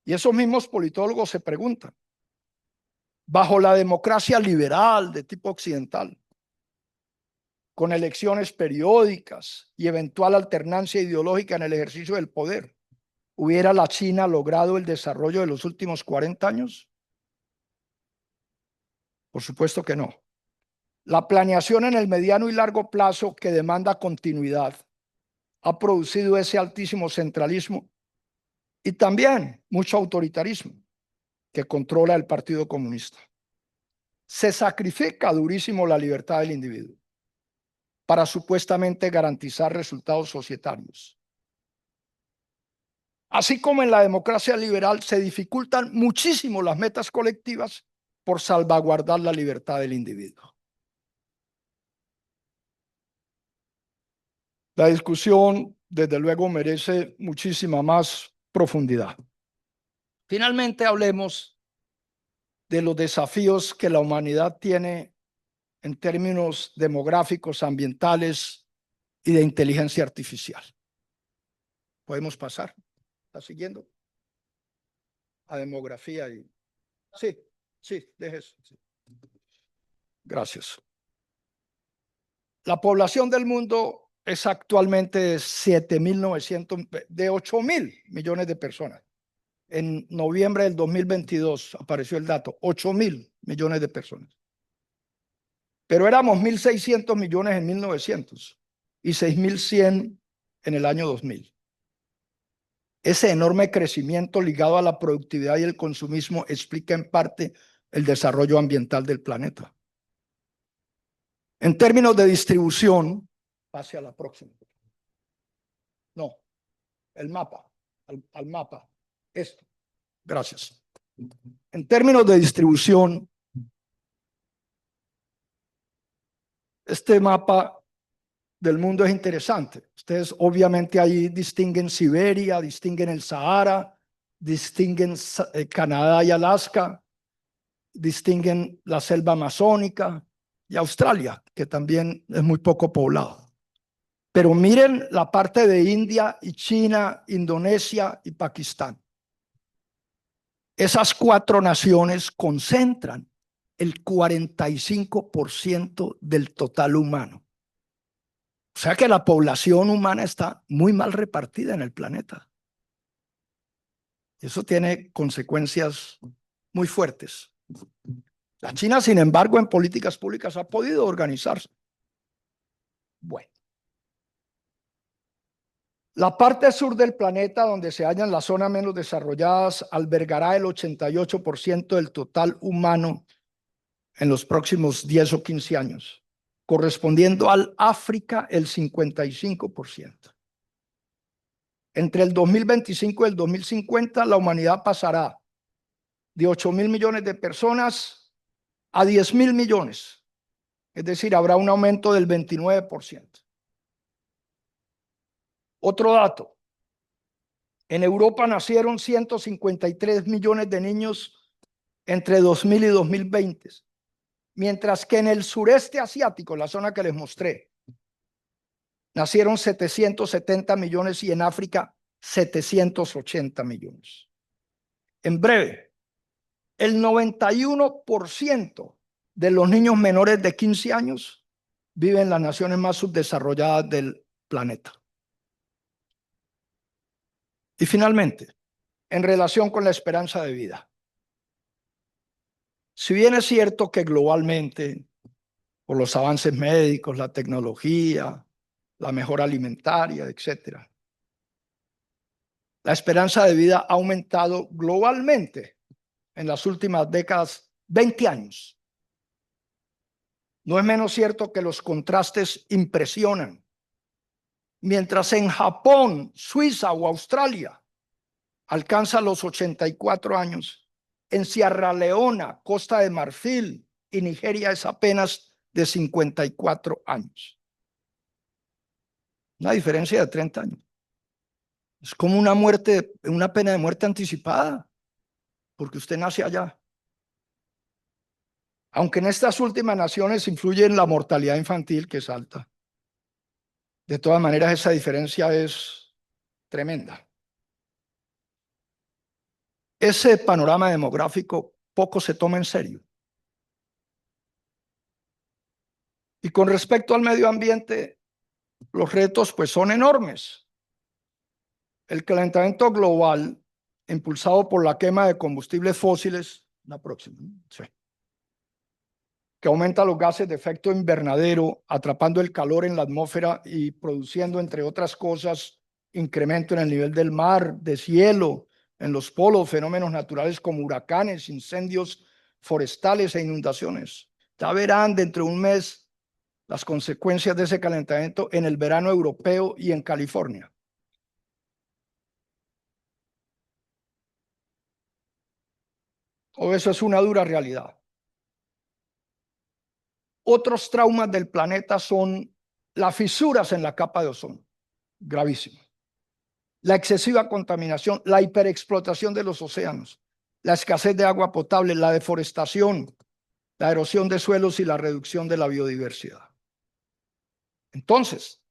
Y esos mismos politólogos se preguntan, bajo la democracia liberal de tipo occidental, con elecciones periódicas y eventual alternancia ideológica en el ejercicio del poder, ¿hubiera la China logrado el desarrollo de los últimos 40 años? Por supuesto que no. La planeación en el mediano y largo plazo que demanda continuidad ha producido ese altísimo centralismo y también mucho autoritarismo que controla el Partido Comunista. Se sacrifica durísimo la libertad del individuo para supuestamente garantizar resultados societarios. Así como en la democracia liberal se dificultan muchísimo las metas colectivas por salvaguardar la libertad del individuo. La discusión, desde luego, merece muchísima más profundidad. Finalmente, hablemos de los desafíos que la humanidad tiene en términos demográficos, ambientales y de inteligencia artificial. ¿Podemos pasar? ¿Está siguiendo? A demografía y... Sí, deje eso. Sí. Gracias. La población del mundo es actualmente de 7.900, de 8.000 millones de personas. En noviembre del 2022 apareció el dato, 8.000 millones de personas. Pero éramos 1.600 millones en 1900 y 6.100 en el año 2000. Ese enorme crecimiento ligado a la productividad y el consumismo explica en parte el desarrollo ambiental del planeta. En términos de distribución, pase a la próxima. No, el mapa, al mapa. Esto. Gracias. En términos de distribución, este mapa del mundo es interesante. Ustedes obviamente ahí distinguen Siberia, distinguen el Sahara, distinguen Canadá y Alaska, distinguen la selva amazónica y Australia, que también es muy poco poblado. Pero miren la parte de India y China, Indonesia y Pakistán. Esas 4 naciones concentran el 45% del total humano. O sea que la población humana está muy mal repartida en el planeta. Eso tiene consecuencias muy fuertes. La China, sin embargo, en políticas públicas ha podido organizarse. Bueno. La parte sur del planeta, donde se hallan las zonas menos desarrolladas, albergará el 88% del total humano en los próximos 10 o 15 años, correspondiendo al África el 55%. Entre el 2025 y el 2050, la humanidad pasará de 8.000 millones de personas a 10.000 millones. Es decir, habrá un aumento del 29%. Otro dato. En Europa nacieron 153 millones de niños entre 2000 y 2020, mientras que en el sureste asiático, la zona que les mostré, nacieron 770 millones y en África 780 millones. En breve, el 91% de los niños menores de 15 años viven en las naciones más subdesarrolladas del planeta. Y finalmente, en relación con la esperanza de vida. Si bien es cierto que globalmente, por los avances médicos, la tecnología, la mejora alimentaria, etc., La esperanza de vida ha aumentado globalmente en las últimas décadas, 20 años. No es menos cierto que los contrastes impresionan. Mientras en Japón, Suiza o Australia alcanza los 84 años, en Sierra Leona, Costa de Marfil y Nigeria es apenas de 54 años. Una diferencia de 30 años. Es como una muerte, una pena de muerte anticipada, porque usted nace allá. Aunque en estas últimas naciones influye en la mortalidad infantil, que es alta. De todas maneras, esa diferencia es tremenda. Ese panorama demográfico poco se toma en serio. Y con respecto al medio ambiente, los retos pues son enormes. El calentamiento global, impulsado por la quema de combustibles fósiles, la próxima, sí, que aumenta los gases de efecto invernadero, atrapando el calor en la atmósfera y produciendo, entre otras cosas, incremento en el nivel del mar, deshielo, en los polos, fenómenos naturales como huracanes, incendios forestales e inundaciones. Ya verán dentro de un mes las consecuencias de ese calentamiento en el verano europeo y en California. O eso es una dura realidad. Otros traumas del planeta son las fisuras en la capa de ozono, gravísimo. La excesiva contaminación, la hiperexplotación de los océanos, la escasez de agua potable, la deforestación, la erosión de suelos y la reducción de la biodiversidad. Entonces,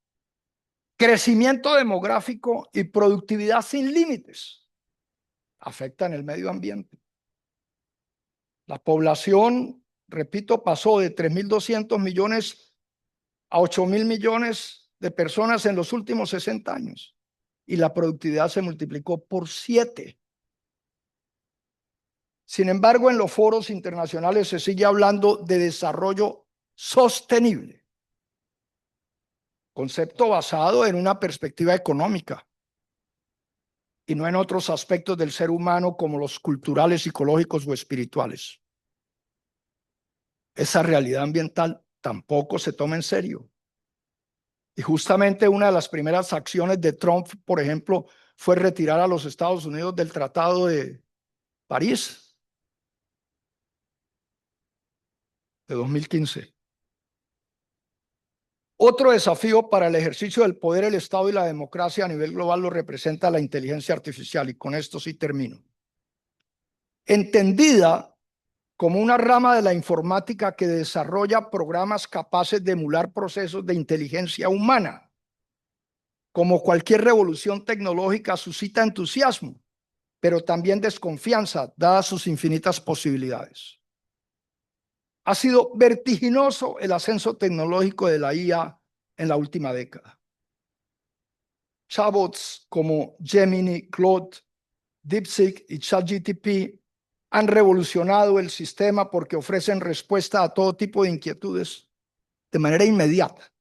crecimiento demográfico y productividad sin límites afectan el medio ambiente. La población, repito, pasó de 3.200 millones a 8.000 millones de personas en los últimos 60 años y la productividad se multiplicó por 7. Sin embargo, en los foros internacionales se sigue hablando de desarrollo sostenible, concepto basado en una perspectiva económica y no en otros aspectos del ser humano como los culturales, psicológicos o espirituales. Esa realidad ambiental tampoco se toma en serio. Y justamente una de las primeras acciones de Trump, por ejemplo, fue retirar a los Estados Unidos del Tratado de París de 2015. Otro desafío para el ejercicio del poder, el Estado y la democracia a nivel global lo representa la inteligencia artificial, y con esto sí termino. Entendida como una rama de la informática que desarrolla programas capaces de emular procesos de inteligencia humana. Como cualquier revolución tecnológica, suscita entusiasmo, pero también desconfianza, dadas sus infinitas posibilidades. Ha sido vertiginoso el ascenso tecnológico de la IA en la última década. Chatbots como Gemini, Claude, DeepSeek y ChatGPT han revolucionado el sistema porque ofrecen respuesta a todo tipo de inquietudes de manera inmediata.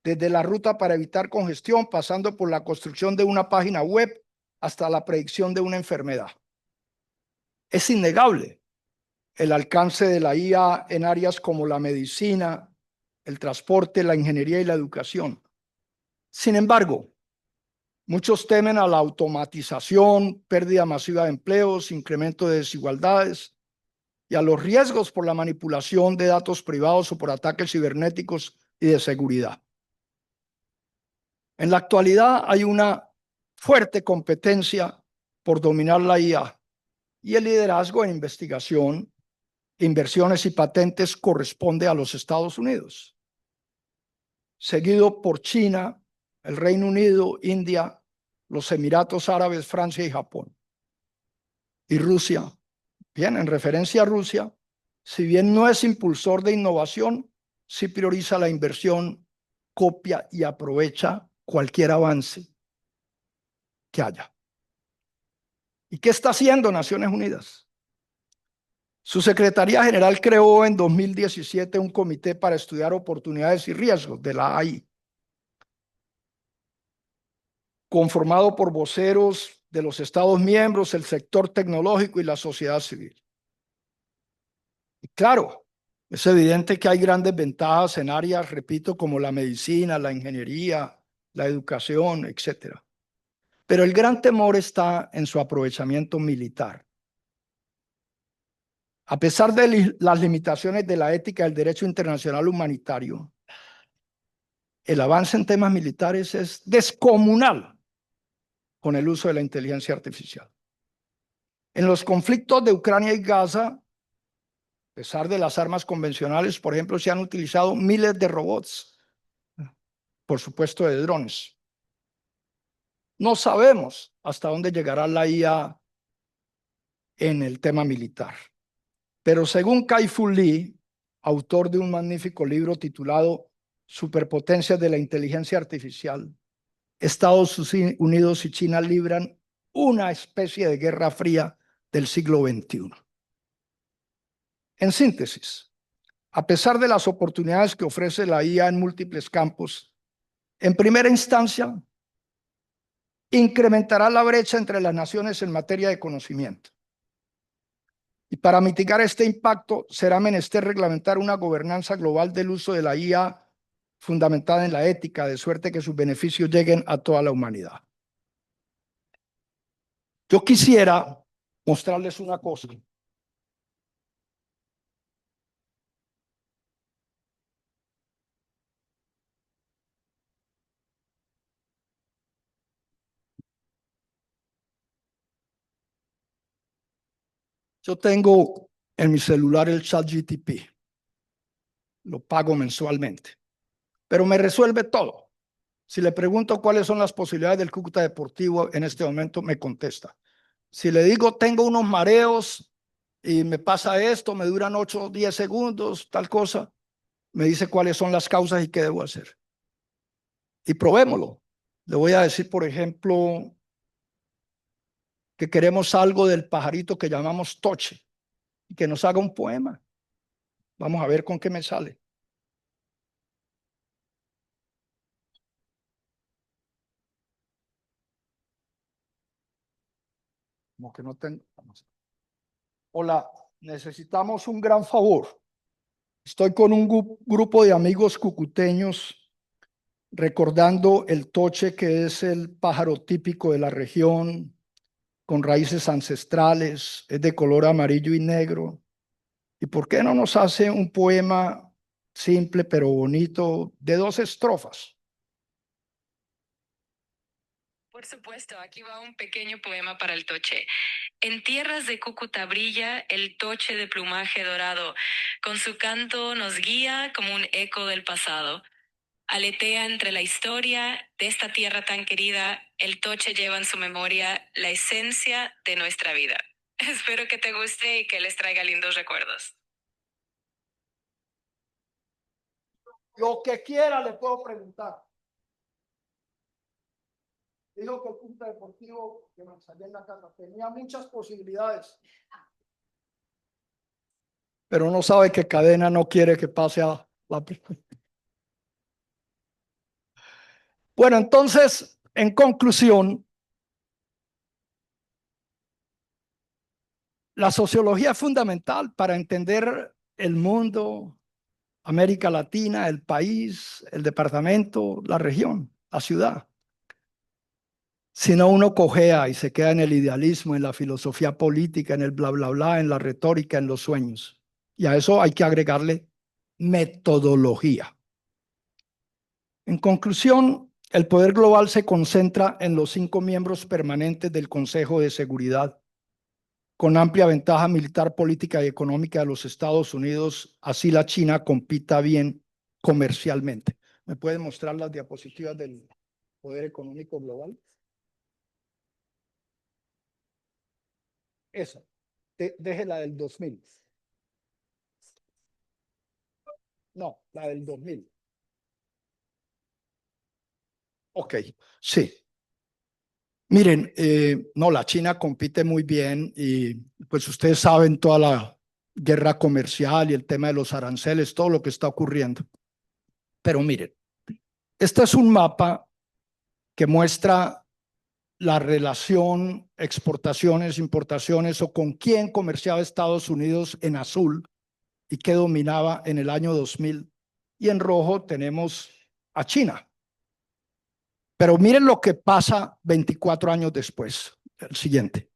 Desde la ruta para evitar congestión, pasando por la construcción de una página web hasta la predicción de una enfermedad. Es innegable el alcance de la IA en áreas como la medicina, el transporte, la ingeniería y la educación. Sin embargo, muchos temen a la automatización, pérdida masiva de empleos, incremento de desigualdades y a los riesgos por la manipulación de datos privados o por ataques cibernéticos y de seguridad. En la actualidad hay una fuerte competencia por dominar la IA y el liderazgo en investigación, inversiones y patentes corresponde a los Estados Unidos, seguido por China, el Reino Unido, India, los Emiratos Árabes, Francia y Japón. Y Rusia. Bien, en referencia a Rusia, si bien no es impulsor de innovación, sí prioriza la inversión, copia y aprovecha cualquier avance que haya. ¿Y qué está haciendo Naciones Unidas? Su Secretaría General creó en 2017 un comité para estudiar oportunidades y riesgos de la AI, conformado por voceros de los Estados miembros, el sector tecnológico y la sociedad civil. Y claro, es evidente que hay grandes ventajas en áreas, repito, como la medicina, la ingeniería, la educación, etcétera. Pero el gran temor está en su aprovechamiento militar. A pesar de las limitaciones de la ética del derecho internacional humanitario, el avance en temas militares es descomunal con el uso de la inteligencia artificial. En los conflictos de Ucrania y Gaza, a pesar de las armas convencionales, por ejemplo, se han utilizado miles de robots, por supuesto de drones. No sabemos hasta dónde llegará la IA en el tema militar. Pero según Kai-Fu Lee, autor de un magnífico libro titulado Superpotencias de la Inteligencia Artificial, Estados Unidos y China libran una especie de guerra fría del siglo XXI. En síntesis, a pesar de las oportunidades que ofrece la IA en múltiples campos, en primera instancia, incrementará la brecha entre las naciones en materia de conocimiento. Y para mitigar este impacto, será menester reglamentar una gobernanza global del uso de la IA fundamentada en la ética, de suerte que sus beneficios lleguen a toda la humanidad. Yo quisiera mostrarles una cosa. Yo tengo en mi celular el ChatGPT. Lo pago mensualmente, pero me resuelve todo. Si le pregunto cuáles son las posibilidades del Cúcuta Deportivo en este momento, me contesta. Si le digo tengo unos mareos y me pasa esto, me duran 8 o 10 segundos, tal cosa, me dice cuáles son las causas y qué debo hacer. Y probémoslo. Le voy a decir, por ejemplo, que queremos algo del pajarito que llamamos toche y que nos haga un poema. Vamos a ver con qué me sale. Como que no tengo. Hola, necesitamos un gran favor. Estoy con un grupo de amigos cucuteños recordando el toche, que es el pájaro típico de la región, con raíces ancestrales, es de color amarillo y negro. ¿Y por qué no nos hace un poema simple pero bonito de 2 estrofas? Por supuesto, aquí va un pequeño poema para el toche. En tierras de Cúcuta brilla el toche de plumaje dorado, con su canto nos guía como un eco del pasado. Aletea entre la historia de esta tierra tan querida, el toche lleva en su memoria la esencia de nuestra vida. Espero que te guste y que les traiga lindos recuerdos. Lo que quiera le puedo preguntar. Dijo que el Cúcuta Deportivo que me salió en la casa tenía muchas posibilidades, pero no sabe que Cadena no quiere que pase a la... Bueno, entonces, en conclusión, la sociología es fundamental para entender el mundo, América Latina, el país, el departamento, la región, la ciudad. Si no, uno cojea y se queda en el idealismo, en la filosofía política, en el bla, bla, bla, en la retórica, en los sueños. Y a eso hay que agregarle metodología. En conclusión, el poder global se concentra en los 5 miembros permanentes del Consejo de Seguridad, con amplia ventaja militar, política y económica de los Estados Unidos, así la China compita bien comercialmente. ¿Me pueden mostrar las diapositivas del poder económico global? Esa, deje la del 2000. No, la del 2000. Ok, sí. Miren, no, la China compite muy bien y pues ustedes saben toda la guerra comercial y el tema de los aranceles, todo lo que está ocurriendo. Pero miren, este es un mapa que muestra la relación exportaciones, importaciones o con quién comerciaba Estados Unidos en azul y qué dominaba en el año 2000. Y en rojo tenemos a China. Pero miren lo que pasa 24 años después. El siguiente.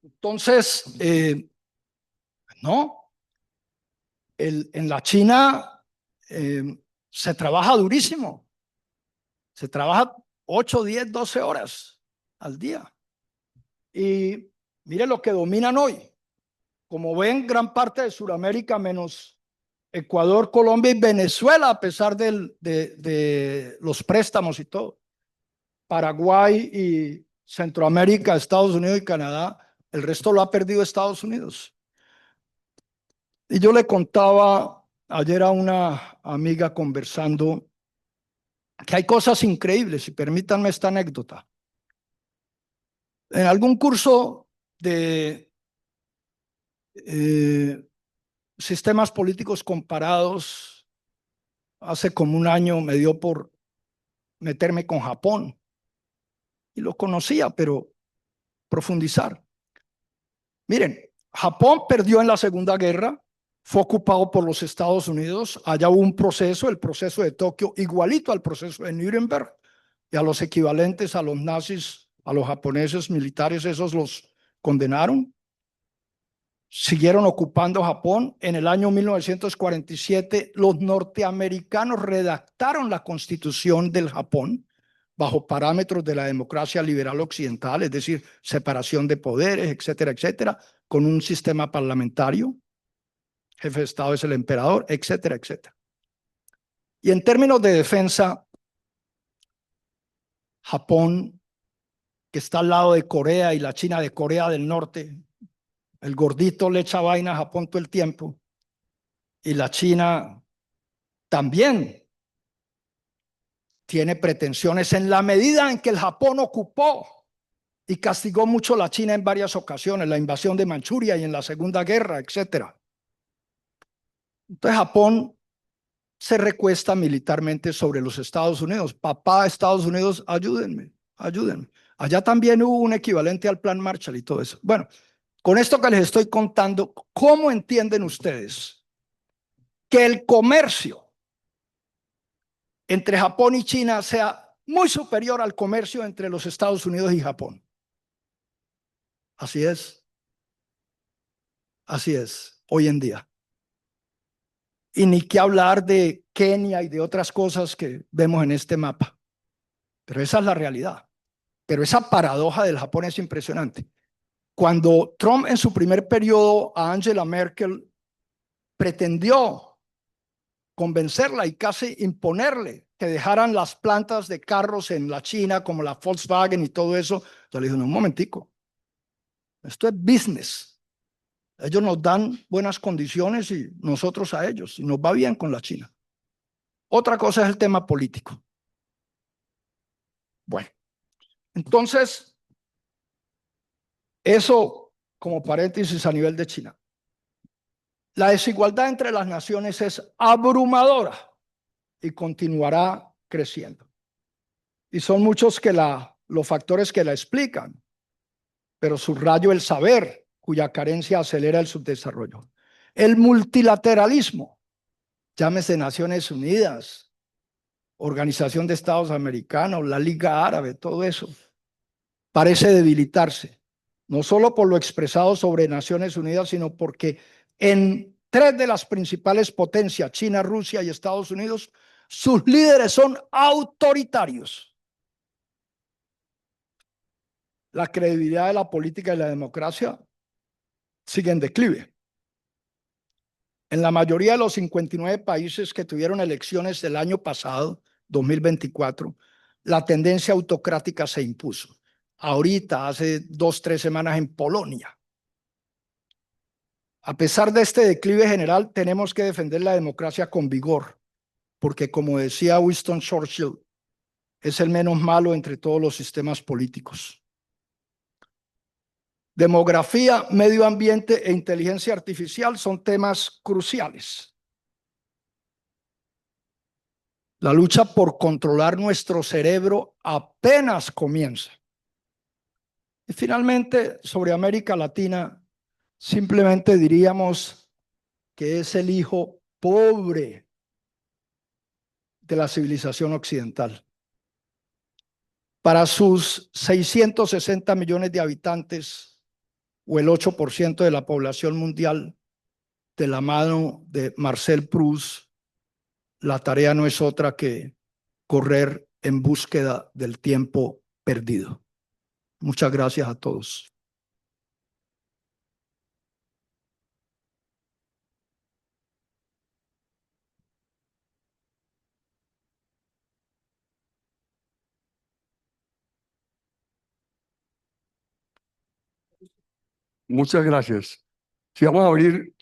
Entonces, no, en la China se trabaja durísimo. Se trabaja 8, 10, 12 horas al día. Y mire lo que dominan hoy. Como ven, gran parte de Sudamérica, menos Ecuador, Colombia y Venezuela, a pesar de los préstamos y todo. Paraguay y Centroamérica, Estados Unidos y Canadá, el resto lo ha perdido Estados Unidos. Y yo le contaba ayer a una amiga conversando que hay cosas increíbles, y permítanme esta anécdota. En algún curso de sistemas políticos comparados, hace como un año me dio por meterme con Japón. Y lo conocía, pero profundizar. Miren, Japón perdió en la Segunda Guerra, fue ocupado por los Estados Unidos, allá hubo un proceso, el proceso de Tokio, igualito al proceso de Nuremberg, y a los equivalentes a los nazis, a los japoneses militares, esos los condenaron. Siguieron ocupando Japón. En el año 1947, los norteamericanos redactaron la Constitución del Japón bajo parámetros de la democracia liberal occidental, es decir, separación de poderes, etcétera, etcétera, con un sistema parlamentario. Jefe de Estado es el emperador, etcétera, etcétera. Y en términos de defensa, Japón, que está al lado de Corea y la China de Corea del Norte, el gordito le echa vaina a Japón todo el tiempo, y la China también tiene pretensiones en la medida en que el Japón ocupó y castigó mucho a la China en varias ocasiones, la invasión de Manchuria y en la Segunda Guerra, etcétera. Entonces Japón se recuesta militarmente sobre los Estados Unidos. Papá, Estados Unidos, ayúdenme, ayúdenme. Allá también hubo un equivalente al Plan Marshall y todo eso. Bueno, con esto que les estoy contando, ¿cómo entienden ustedes que el comercio entre Japón y China sea muy superior al comercio entre los Estados Unidos y Japón? Así es. Así es, hoy en día. Y ni qué hablar de Kenia y de otras cosas que vemos en este mapa. Pero esa es la realidad. Pero esa paradoja del Japón es impresionante. Cuando Trump en su primer periodo a Angela Merkel pretendió convencerla y casi imponerle que dejaran las plantas de carros en la China como la Volkswagen y todo eso, yo le dije, no, un momentico, esto es business. Ellos nos dan buenas condiciones y nosotros a ellos, y nos va bien con la China. Otra cosa es el tema político. Bueno, entonces, eso como paréntesis a nivel de China. La desigualdad entre las naciones es abrumadora y continuará creciendo. Y son muchos los factores que la explican, pero subrayo el saber, cuya carencia acelera el subdesarrollo. El multilateralismo, llámese Naciones Unidas, Organización de Estados Americanos, la Liga Árabe, todo eso, parece debilitarse, no solo por lo expresado sobre Naciones Unidas, sino porque en 3 de las principales potencias, China, Rusia y Estados Unidos, sus líderes son autoritarios. La credibilidad de la política y la democracia sigue en declive. En la mayoría de los 59 países que tuvieron elecciones el año pasado, 2024, la tendencia autocrática se impuso. Ahorita, hace 2, 3 semanas en Polonia, A pesar de este declive general, tenemos que defender la democracia con vigor, porque como decía Winston Churchill, es el menos malo entre todos los sistemas políticos. Demografía, medio ambiente e inteligencia artificial son temas cruciales. La lucha por controlar nuestro cerebro apenas comienza. Y finalmente, sobre América Latina, simplemente diríamos que es el hijo pobre de la civilización occidental. Para sus 660 millones de habitantes, o el 8% de la población mundial, de la mano de Marcel Proust, la tarea no es otra que correr en búsqueda del tiempo perdido. Muchas gracias a todos. Muchas gracias. Si vamos a abrir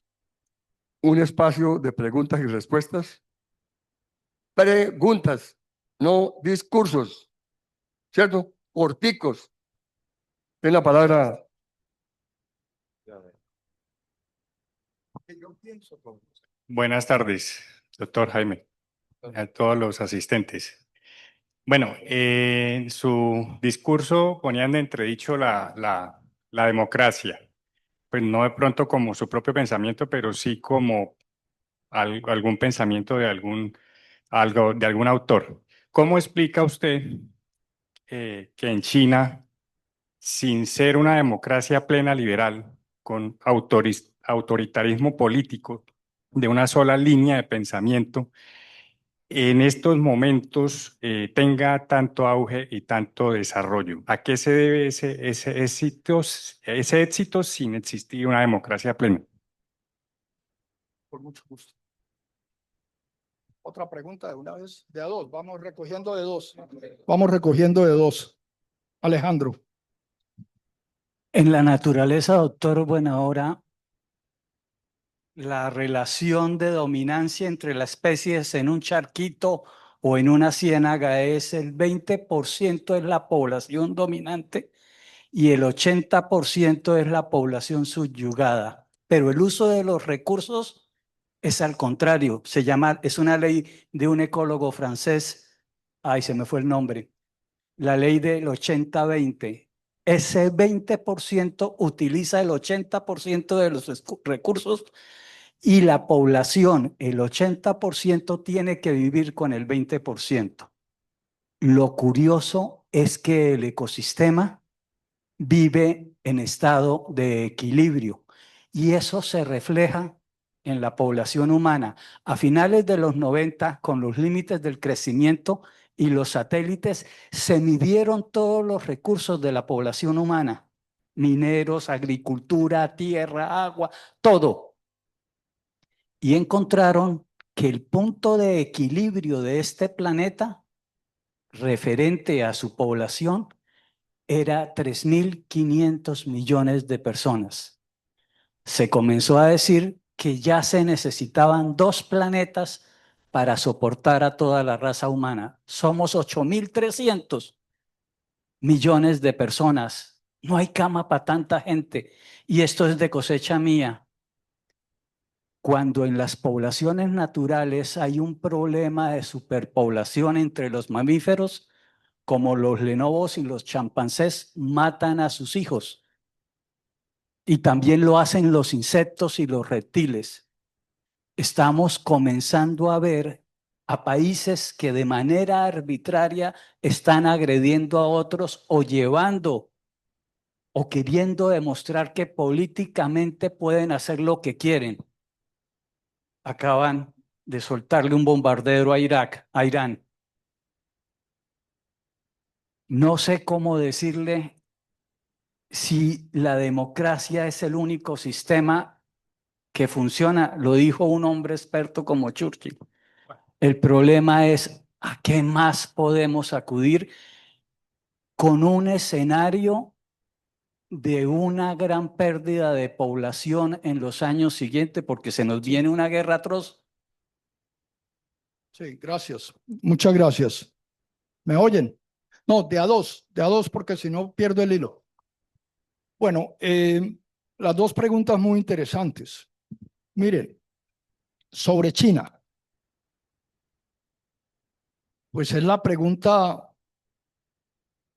un espacio de preguntas y respuestas. Preguntas, no discursos, ¿cierto? Corticos. Tiene la palabra. Buenas tardes, doctor Jaime, a todos los asistentes. Bueno, en su discurso ponían de entredicho la democracia, pues no de pronto como su propio pensamiento, pero sí como algún pensamiento de algún autor. ¿Cómo explica usted que en China, sin ser una democracia plena liberal, con autoritarismo político de una sola línea de pensamiento, en estos momentos tenga tanto auge y tanto desarrollo? ¿A qué se debe ese éxito sin existir una democracia plena? Por mucho gusto. Otra pregunta de una vez, de a dos. Vamos recogiendo de dos. Vamos recogiendo de dos. Alejandro. En la naturaleza, doctor Buenahora, la relación de dominancia entre las especies en un charquito o en una ciénaga es el 20% es la población dominante y el 80% es la población subyugada. Pero el uso de los recursos es al contrario, es una ley de un ecólogo francés, ay, se me fue el nombre, la ley del 80-20. Ese 20% utiliza el 80% de los recursos y la población, el 80%, tiene que vivir con el 20%. Lo curioso es que el ecosistema vive en estado de equilibrio y eso se refleja en la población humana. A finales de los 90, con los límites del crecimiento y los satélites, se midieron todos los recursos de la población humana: mineros, agricultura, tierra, agua, todo. Y encontraron que el punto de equilibrio de este planeta, referente a su población, era 3.500 millones de personas. Se comenzó a decir que ya se necesitaban 2 planetas para soportar a toda la raza humana. Somos 8.300 millones de personas. No hay cama para tanta gente. Y esto es de cosecha mía. Cuando en las poblaciones naturales hay un problema de superpoblación entre los mamíferos, como los lenobos y los chimpancés matan a sus hijos. Y también lo hacen los insectos y los reptiles. Estamos comenzando a ver a países que de manera arbitraria están agrediendo a otros o llevando o queriendo demostrar que políticamente pueden hacer lo que quieren. Acaban de soltarle un bombardero a Irán. No sé cómo decirle si la democracia es el único sistema que funciona. Lo dijo un hombre experto como Churchill. El problema es a qué más podemos acudir con un escenario de una gran pérdida de población en los años siguientes porque se nos viene una guerra atroz? Sí, gracias. Muchas gracias. ¿Me oyen? No, de a dos, porque si no pierdo el hilo. Bueno, las dos preguntas muy interesantes. Miren, sobre China, pues es la pregunta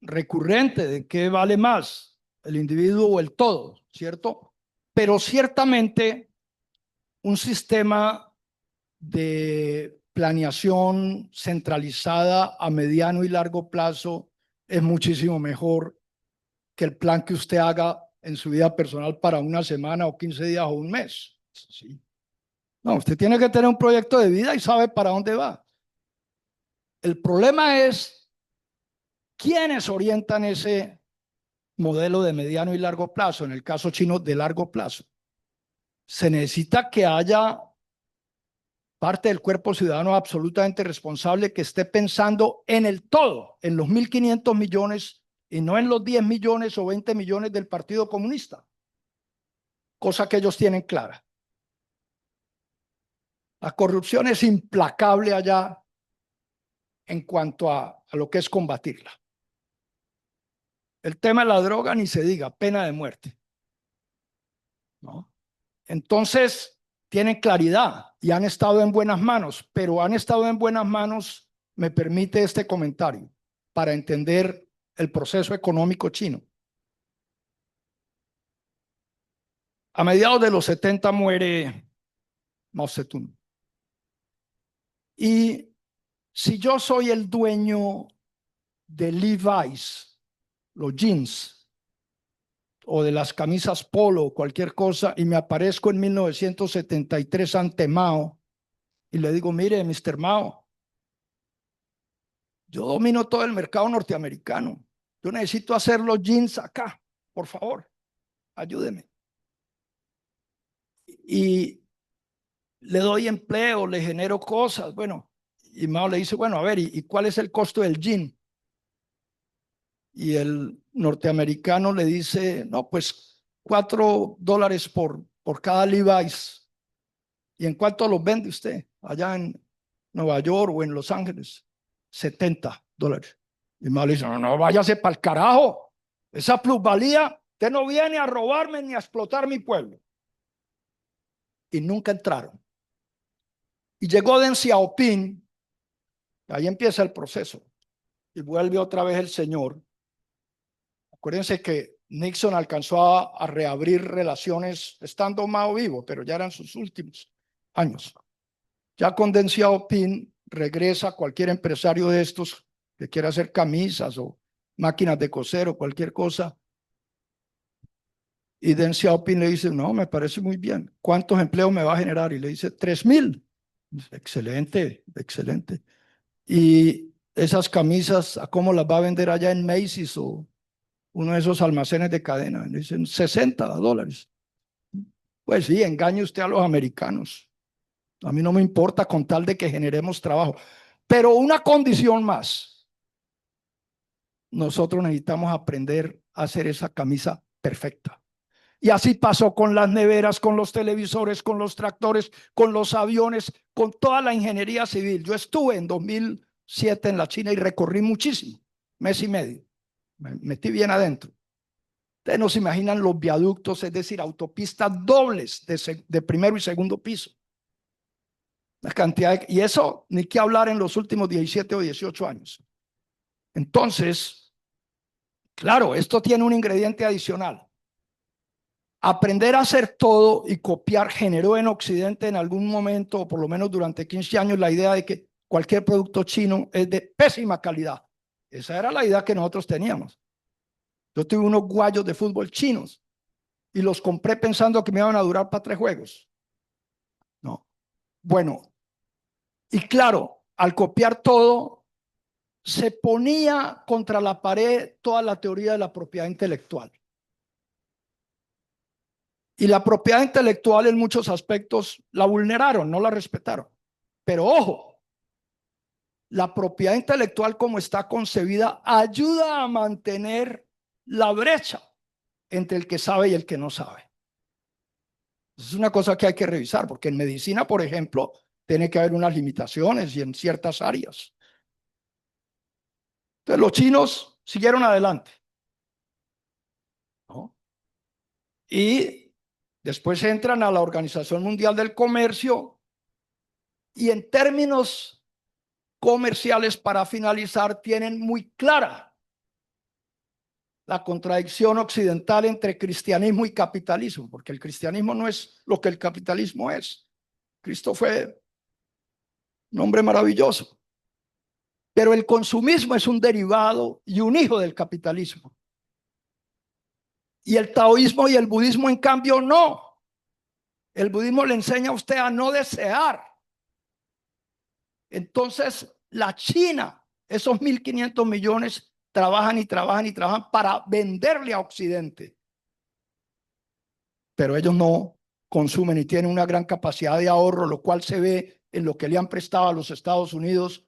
recurrente de qué vale más, el individuo o el todo, ¿cierto? Pero ciertamente un sistema de planeación centralizada a mediano y largo plazo es muchísimo mejor que el plan que usted haga en su vida personal para una semana o 15 días o un mes. Sí. No, usted tiene que tener un proyecto de vida y sabe para dónde va. El problema es quiénes orientan ese modelo de mediano y largo plazo, en el caso chino de largo plazo. Se necesita que haya parte del cuerpo ciudadano absolutamente responsable que esté pensando en el todo, en los 1.500 millones y no en los 10 millones o 20 millones del Partido Comunista, cosa que ellos tienen clara. La corrupción es implacable allá en cuanto a lo que es combatirla. El tema de la droga ni se diga, pena de muerte, ¿no? Entonces, tienen claridad y han estado en buenas manos, pero han estado en buenas manos, me permite este comentario, para entender el proceso económico chino. A mediados de los 70 muere Mao Zedong. Y si yo soy el dueño de Levi's, los jeans, o de las camisas polo o cualquier cosa, y me aparezco en 1973 ante Mao y le digo, mire, Mr. Mao, yo domino todo el mercado norteamericano. Yo necesito hacer los jeans acá, por favor, ayúdeme. Y le doy empleo, le genero cosas. Bueno, y Mao le dice, bueno, a ver, ¿y cuál es el costo del jean? Y el norteamericano le dice, no, pues $4 por cada Levi's. ¿Y en cuánto los vende usted? Allá en Nueva York o en Los Ángeles. $70. Y Mao le dice, no, váyase para el carajo. Esa plusvalía, usted no viene a robarme ni a explotar mi pueblo. Y nunca entraron. Y llegó Deng Xiaoping, ahí empieza el proceso. Y vuelve otra vez el señor. Acuérdense que Nixon alcanzó a reabrir relaciones estando Mao vivo, pero ya eran sus últimos años. Ya con Deng Xiaoping regresa cualquier empresario de estos que quiera hacer camisas o máquinas de coser o cualquier cosa. Y Deng Xiaoping le dice, no, me parece muy bien. ¿Cuántos empleos me va a generar? Y le dice, 3,000. Excelente, excelente. Y esas camisas, ¿a cómo las va a vender allá en Macy's o uno de esos almacenes de cadena? Le dicen $60. Pues sí, engañe usted a los americanos. A mí no me importa con tal de que generemos trabajo. Pero una condición más. Nosotros necesitamos aprender a hacer esa camisa perfecta. Y así pasó con las neveras, con los televisores, con los tractores, con los aviones, con toda la ingeniería civil. Yo estuve en 2007 en la China y recorrí muchísimo, mes y medio. Me metí bien adentro. Ustedes no se imaginan los viaductos, es decir, autopistas dobles de primero y segundo piso. La cantidad y eso ni que hablar en los últimos 17 o 18 años. Entonces, claro, esto tiene un ingrediente adicional. Aprender a hacer todo y copiar generó en Occidente en algún momento, o por lo menos durante 15 años, la idea de que cualquier producto chino es de pésima calidad. Esa era la idea que nosotros teníamos. Yo tuve unos guayos de fútbol chinos y los compré pensando que me iban a durar para 3 juegos. No. Bueno, y claro, al copiar todo, se ponía contra la pared toda la teoría de la propiedad intelectual. Y la propiedad intelectual en muchos aspectos la vulneraron, no la respetaron. Pero ojo, la propiedad intelectual como está concebida ayuda a mantener la brecha entre el que sabe y el que no sabe. Es una cosa que hay que revisar, porque en medicina, por ejemplo, tiene que haber unas limitaciones y en ciertas áreas. Entonces los chinos siguieron adelante, ¿no? Y después entran a la Organización Mundial del Comercio y en términos comerciales, para finalizar, tienen muy clara la contradicción occidental entre cristianismo y capitalismo, porque el cristianismo no es lo que el capitalismo es. Cristo fue un hombre maravilloso, pero el consumismo es un derivado y un hijo del capitalismo. Y el taoísmo y el budismo, en cambio, no. El budismo le enseña a usted a no desear. Entonces, la China, esos 1.500 millones, trabajan y trabajan y trabajan para venderle a Occidente. Pero ellos no consumen y tienen una gran capacidad de ahorro, lo cual se ve en lo que le han prestado a los Estados Unidos,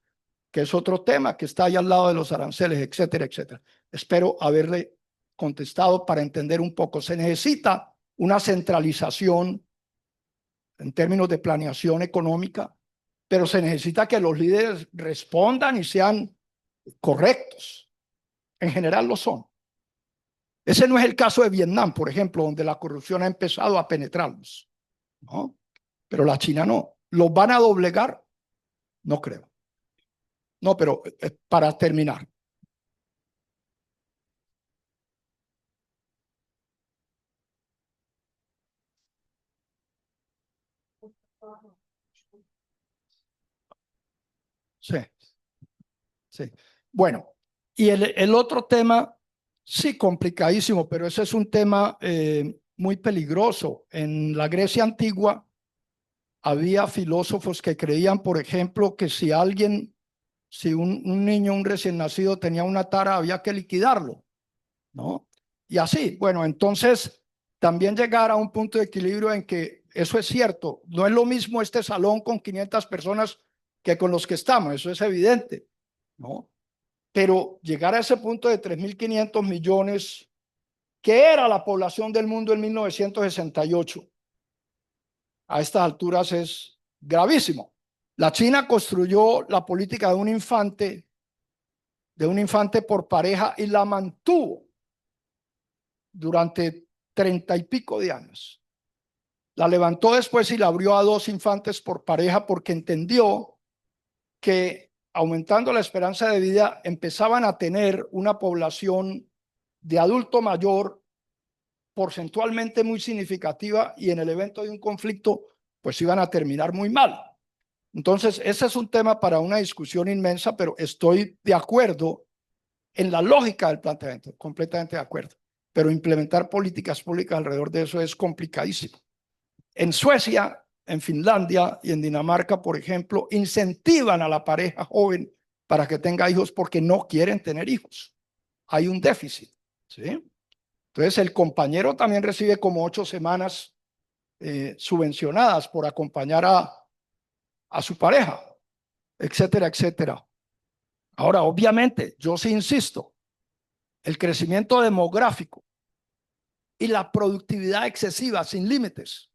que es otro tema que está ahí al lado de los aranceles, etcétera, etcétera. Espero haberle contestado para entender un poco. Se necesita una centralización en términos de planeación económica, pero se necesita que los líderes respondan y sean correctos. En general lo son. Ese no es el caso de Vietnam, por ejemplo, donde la corrupción ha empezado a penetrarlos, ¿no? Pero la China no. ¿Los van a doblegar? No creo. No, pero para terminar. Sí, sí. Bueno, y el otro tema, sí, complicadísimo, pero ese es un tema muy peligroso. En la Grecia antigua había filósofos que creían, por ejemplo, que si un niño, un recién nacido tenía una tara, había que liquidarlo, ¿no? Y así, bueno, entonces también llegar a un punto de equilibrio en que eso es cierto. No es lo mismo este salón con 500 personas que con los que estamos, eso es evidente, ¿no? Pero llegar a ese punto de 3.500 millones, que era la población del mundo en 1968, a estas alturas es gravísimo. La China construyó la política de un infante por pareja y la mantuvo durante 30 y pico de años. La levantó después y la abrió a 2 infantes por pareja porque entendió que aumentando la esperanza de vida empezaban a tener una población de adulto mayor porcentualmente muy significativa y en el evento de un conflicto pues iban a terminar muy mal. Entonces ese es un tema para una discusión inmensa, pero estoy de acuerdo en la lógica del planteamiento, completamente de acuerdo. Pero implementar políticas públicas alrededor de eso es complicadísimo. En Suecia, en Finlandia y en Dinamarca, por ejemplo, incentivan a la pareja joven para que tenga hijos porque no quieren tener hijos. Hay un déficit, ¿sí? Entonces el compañero también recibe como 8 semanas subvencionadas por acompañar a su pareja, etcétera, etcétera. Ahora, obviamente, yo sí insisto, el crecimiento demográfico y la productividad excesiva sin límites,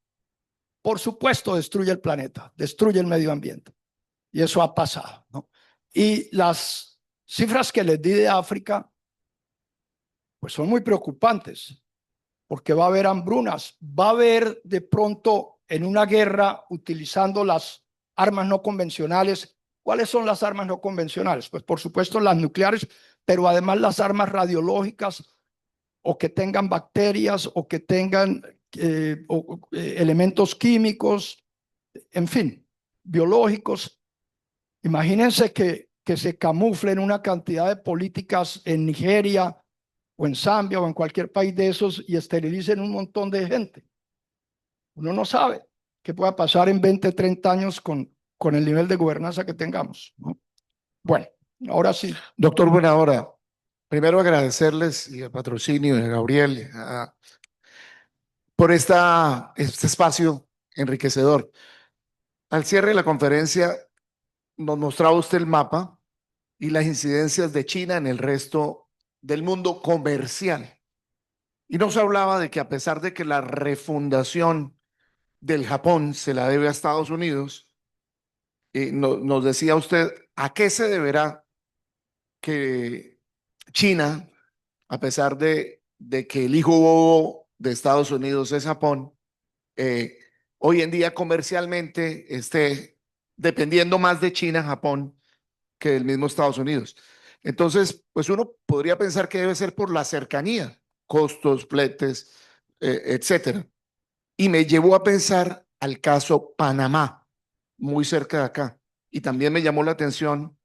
por supuesto, destruye el planeta, destruye el medio ambiente. Y eso ha pasado, ¿no? Y las cifras que les di de África, pues son muy preocupantes, porque va a haber hambrunas, va a haber de pronto en una guerra utilizando las armas no convencionales. ¿Cuáles son las armas no convencionales? Pues por supuesto las nucleares, pero además las armas radiológicas o que tengan bacterias o que tengan elementos químicos, en fin, biológicos. Imagínense que se camuflen una cantidad de políticas en Nigeria o en Zambia o en cualquier país de esos y esterilicen un montón de gente. Uno no sabe qué pueda pasar en 20, 30 años con el nivel de gobernanza que tengamos, ¿no? Bueno, ahora sí. Doctor Buenahora, primero agradecerles y al patrocinio de Gabriel por este espacio enriquecedor. Al cierre de la conferencia nos mostraba usted el mapa y las incidencias de China en el resto del mundo comercial. Y nos hablaba de que a pesar de que la refundación del Japón se la debe a Estados Unidos, nos decía usted, ¿a qué se deberá que China, a pesar de que el hijo bobo de Estados Unidos es Japón, eh, hoy en día comercialmente esté dependiendo más de China, Japón, que del mismo Estados Unidos? Entonces, pues uno podría pensar que debe ser por la cercanía, costos, fletes, etcétera. Y me llevó a pensar al caso Panamá, muy cerca de acá. Y también me llamó la atención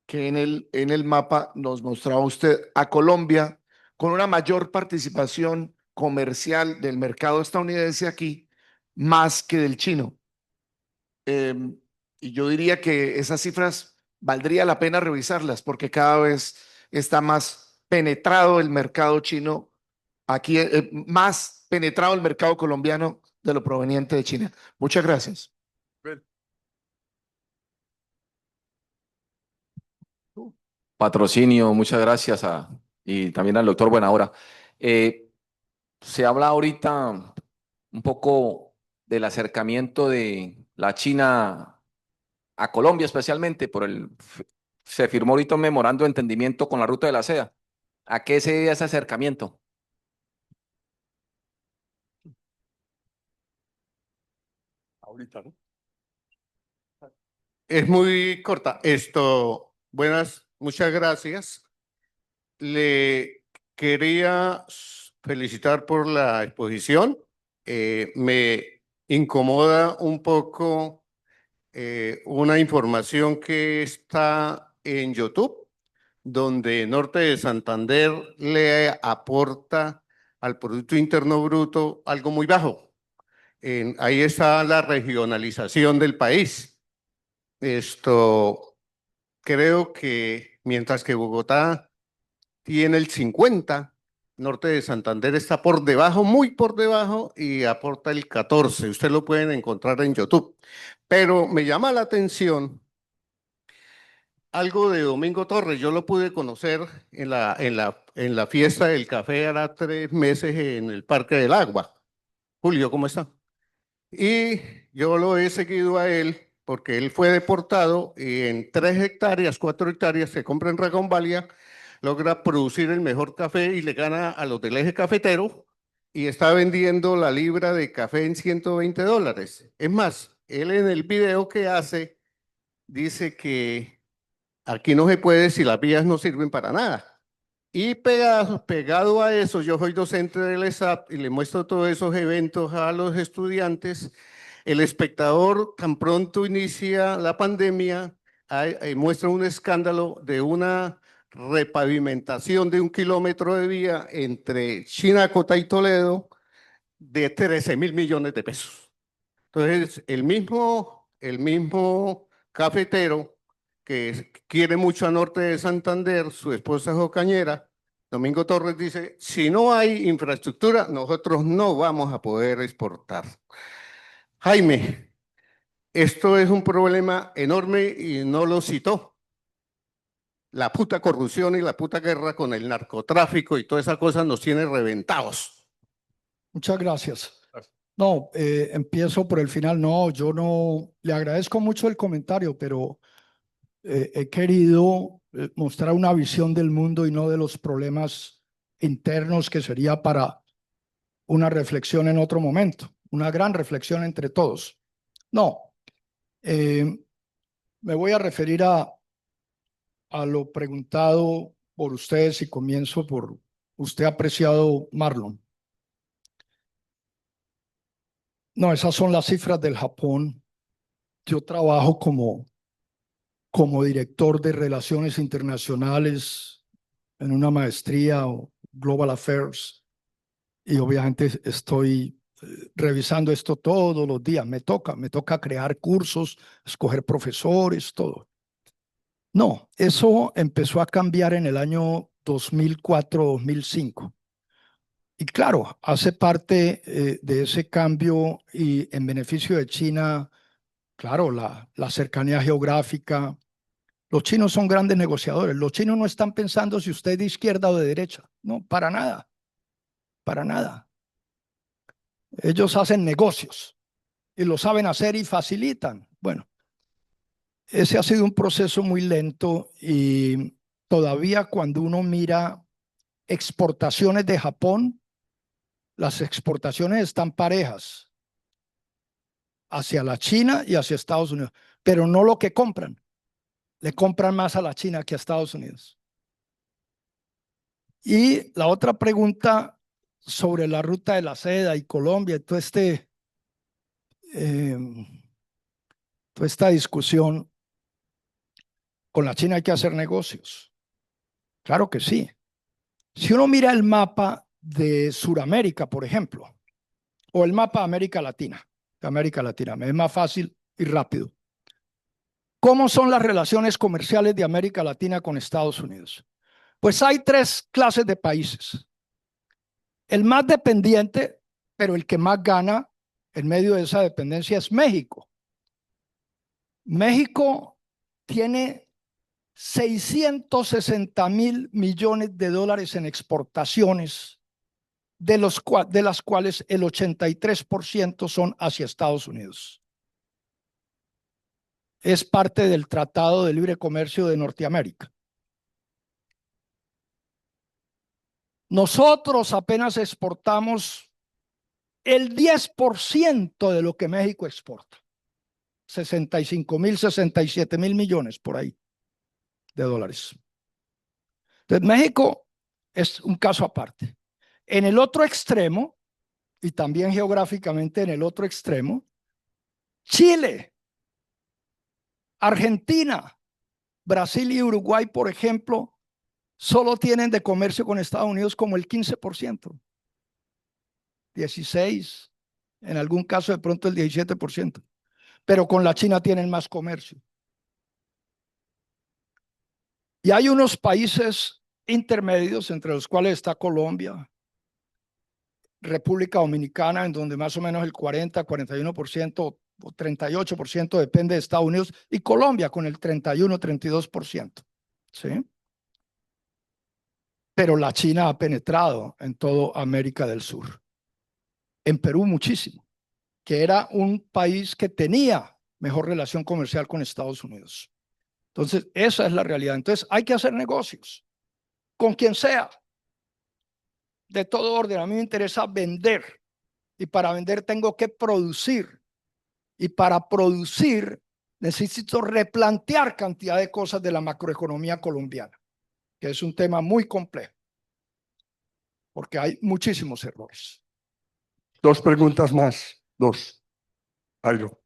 que en el mapa nos mostraba usted a Colombia con una mayor participación comercial del mercado estadounidense aquí, más que del chino. Y yo diría que esas cifras valdría la pena revisarlas porque cada vez está más penetrado el mercado chino aquí, más penetrado el mercado colombiano de lo proveniente de China. Muchas gracias. Well, Patrocinio, muchas gracias y también al doctor Buenahora. Se habla ahorita un poco del acercamiento de la China a Colombia, especialmente se firmó ahorita un memorando de entendimiento con la ruta de la seda. ¿A qué se debe ese acercamiento? ahorita, ¿no? Es muy corta. Muchas gracias. Le quería felicitar por la exposición. Me incomoda un poco una información que está en YouTube, donde Norte de Santander le aporta al Producto Interno Bruto algo muy bajo. Ahí está la regionalización del país. Creo que mientras que Bogotá tiene el 50, Norte de Santander está por debajo, muy por debajo, y aporta el 14. Usted lo pueden encontrar en YouTube. Pero me llama la atención algo de Domingo Torres. Yo lo pude conocer en la fiesta del café hará 3 meses en el Parque del Agua. Julio, ¿cómo está? Y yo lo he seguido a él porque él fue deportado y en 3 hectáreas, 4 hectáreas que compra en Ragonvalia, logra producir el mejor café y le gana a los del eje cafetero y está vendiendo la libra de café en $120. Es más, él en el video que hace dice que aquí no se puede si las vías no sirven para nada. Y pegado a eso, yo soy docente del ESAP y le muestro todos esos eventos a los estudiantes. El espectador, tan pronto inicia la pandemia, muestra un escándalo de una repavimentación de 1 kilómetro de vía entre Chinacota y Toledo de 13.000 millones de pesos. Entonces, el mismo cafetero que quiere mucho a Norte de Santander, su esposa es ocañera, Domingo Torres dice, si no hay infraestructura, nosotros no vamos a poder exportar. Jaime, esto es un problema enorme y no lo citó. La puta corrupción y la puta guerra con el narcotráfico y toda esa cosa nos tiene reventados. Muchas gracias. No, empiezo por el final. No, yo no, le agradezco mucho el comentario, pero he querido mostrar una visión del mundo y no de los problemas internos, que sería para una reflexión en otro momento, una gran reflexión entre todos. No, me voy a referir a lo preguntado por ustedes y comienzo por usted, apreciado Marlon. No, esas son las cifras del Japón. Yo trabajo como director de Relaciones Internacionales en una maestría o Global Affairs y obviamente estoy revisando esto todos los días. Me toca crear cursos, escoger profesores, todo. No, eso empezó a cambiar en el año 2004-2005. Y claro, hace parte de ese cambio y en beneficio de China, claro, la cercanía geográfica. Los chinos son grandes negociadores. Los chinos no están pensando si usted es de izquierda o de derecha. No, para nada. para nada. Ellos hacen negocios y lo saben hacer y facilitan. Bueno, ese ha sido un proceso muy lento y todavía cuando uno mira exportaciones de Japón, las exportaciones están parejas hacia la China y hacia Estados Unidos, pero no lo que compran. Le compran más a la China que a Estados Unidos. Y la otra pregunta sobre la ruta de la seda y Colombia y todo toda esta discusión, con la China hay que hacer negocios. Claro que sí. Si uno mira el mapa de Sudamérica, por ejemplo, o el mapa de América Latina, es más fácil y rápido. ¿Cómo son las relaciones comerciales de América Latina con Estados Unidos? Pues hay tres clases de países. El más dependiente, pero el que más gana en medio de esa dependencia es México. México tiene 660.000 millones de dólares en exportaciones, de las cuales el 83% son hacia Estados Unidos. Es parte del Tratado de Libre Comercio de Norteamérica. Nosotros apenas exportamos el 10% de lo que México exporta. 65.000, 67.000 millones por ahí de dólares. Entonces, México es un caso aparte. En el otro extremo, y también geográficamente en el otro extremo, Chile, Argentina, Brasil y Uruguay, por ejemplo, solo tienen de comercio con Estados Unidos como el 15%, 16%, en algún caso de pronto el 17%, pero con la China tienen más comercio. Y hay unos países intermedios, entre los cuales está Colombia, República Dominicana, en donde más o menos el 40, 41% o 38% depende de Estados Unidos, y Colombia con el 31, 32%. ¿Sí? Pero la China ha penetrado en toda América del Sur. En Perú muchísimo, que era un país que tenía mejor relación comercial con Estados Unidos. Entonces, esa es la realidad. Entonces, hay que hacer negocios con quien sea, de todo orden. A mí me interesa vender, y para vender tengo que producir, y para producir necesito replantear cantidad de cosas de la macroeconomía colombiana, que es un tema muy complejo, porque hay muchísimos errores. Dos preguntas más. Dos. Jairo.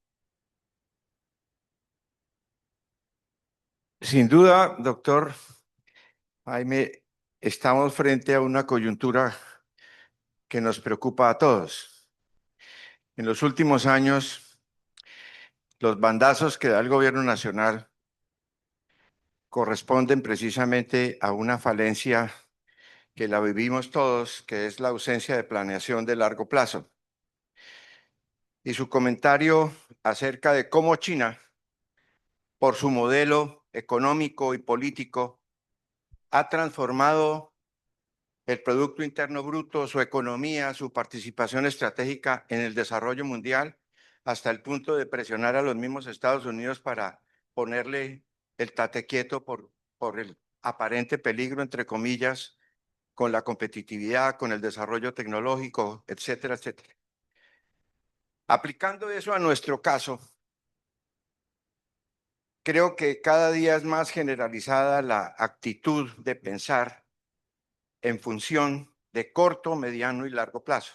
Sin duda, doctor Jaime, estamos frente a una coyuntura que nos preocupa a todos. En los últimos años, los bandazos que da el gobierno nacional corresponden precisamente a una falencia que la vivimos todos, que es la ausencia de planeación de largo plazo. Y su comentario acerca de cómo China, por su modelo económico y político, ha transformado el Producto Interno Bruto, su economía, su participación estratégica en el desarrollo mundial, hasta el punto de presionar a los mismos Estados Unidos para ponerle el tate quieto por el aparente peligro, entre comillas, con la competitividad, con el desarrollo tecnológico, etcétera, etcétera. Aplicando eso a nuestro caso, creo que cada día es más generalizada la actitud de pensar en función de corto, mediano y largo plazo.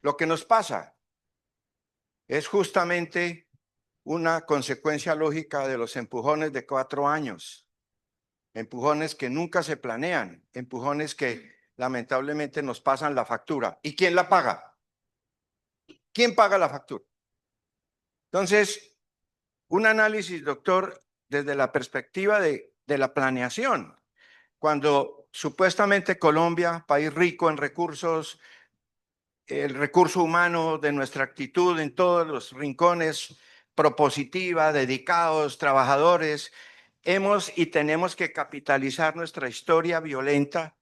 Lo que nos pasa es justamente una consecuencia lógica de los empujones de 4 años, empujones que nunca se planean, empujones que lamentablemente nos pasan la factura. ¿Y quién la paga? ¿Quién paga la factura? Entonces, un análisis, doctor, desde la perspectiva de la planeación. Cuando supuestamente Colombia, país rico en recursos, el recurso humano de nuestra actitud en todos los rincones, propositiva, dedicados, trabajadores, hemos y tenemos que capitalizar nuestra historia violenta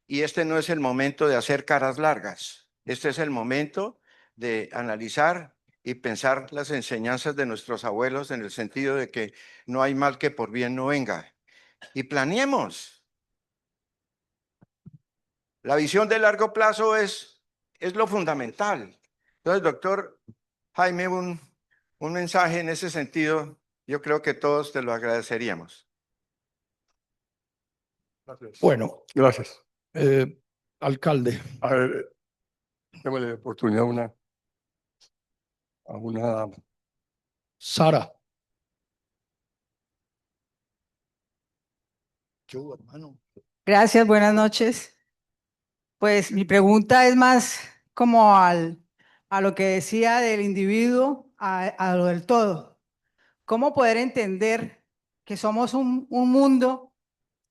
y este no es el momento de hacer caras largas. Este es el momento de analizar y pensar las enseñanzas de nuestros abuelos en el sentido de que no hay mal que por bien no venga. Y planeemos. La visión de largo plazo es lo fundamental. Entonces, doctor Jaime, un mensaje en ese sentido, yo creo que todos te lo agradeceríamos. Gracias. Bueno, Gracias. alcalde, A ver, démosle oportunidad a una. Sara. Yo, hermano. Gracias, buenas noches. Pues mi pregunta es más como a lo que decía del individuo, a lo del todo. ¿Cómo poder entender que somos un mundo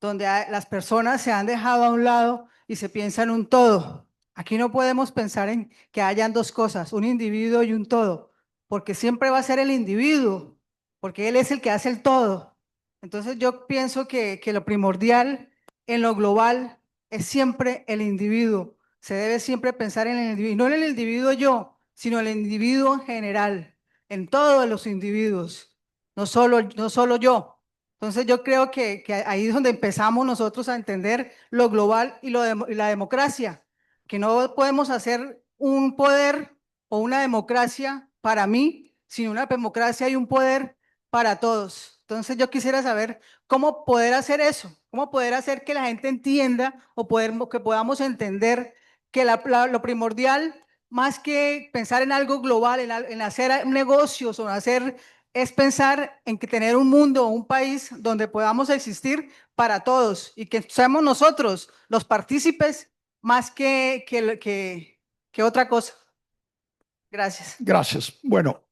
donde las personas se han dejado a un lado y se piensa en un todo? Aquí no podemos pensar en que hayan dos cosas, un individuo y un todo, porque siempre va a ser el individuo, porque él es el que hace el todo. Entonces yo pienso que lo primordial en lo global es siempre el individuo. Se debe siempre pensar en el individuo, y no en el individuo yo, sino en el individuo en general, en todos los individuos, no solo yo. Entonces yo creo que ahí es donde empezamos nosotros a entender lo global y la democracia, que no podemos hacer un poder o una democracia para mí, sino una democracia y un poder para todos. Entonces yo quisiera saber cómo poder hacer eso, cómo poder hacer que la gente entienda o que podamos entender que lo primordial, más que pensar en algo global, en hacer negocios o hacer, es pensar en que tener un mundo o un país donde podamos existir para todos y que seamos nosotros los partícipes más que otra cosa. Gracias. Gracias. Bueno,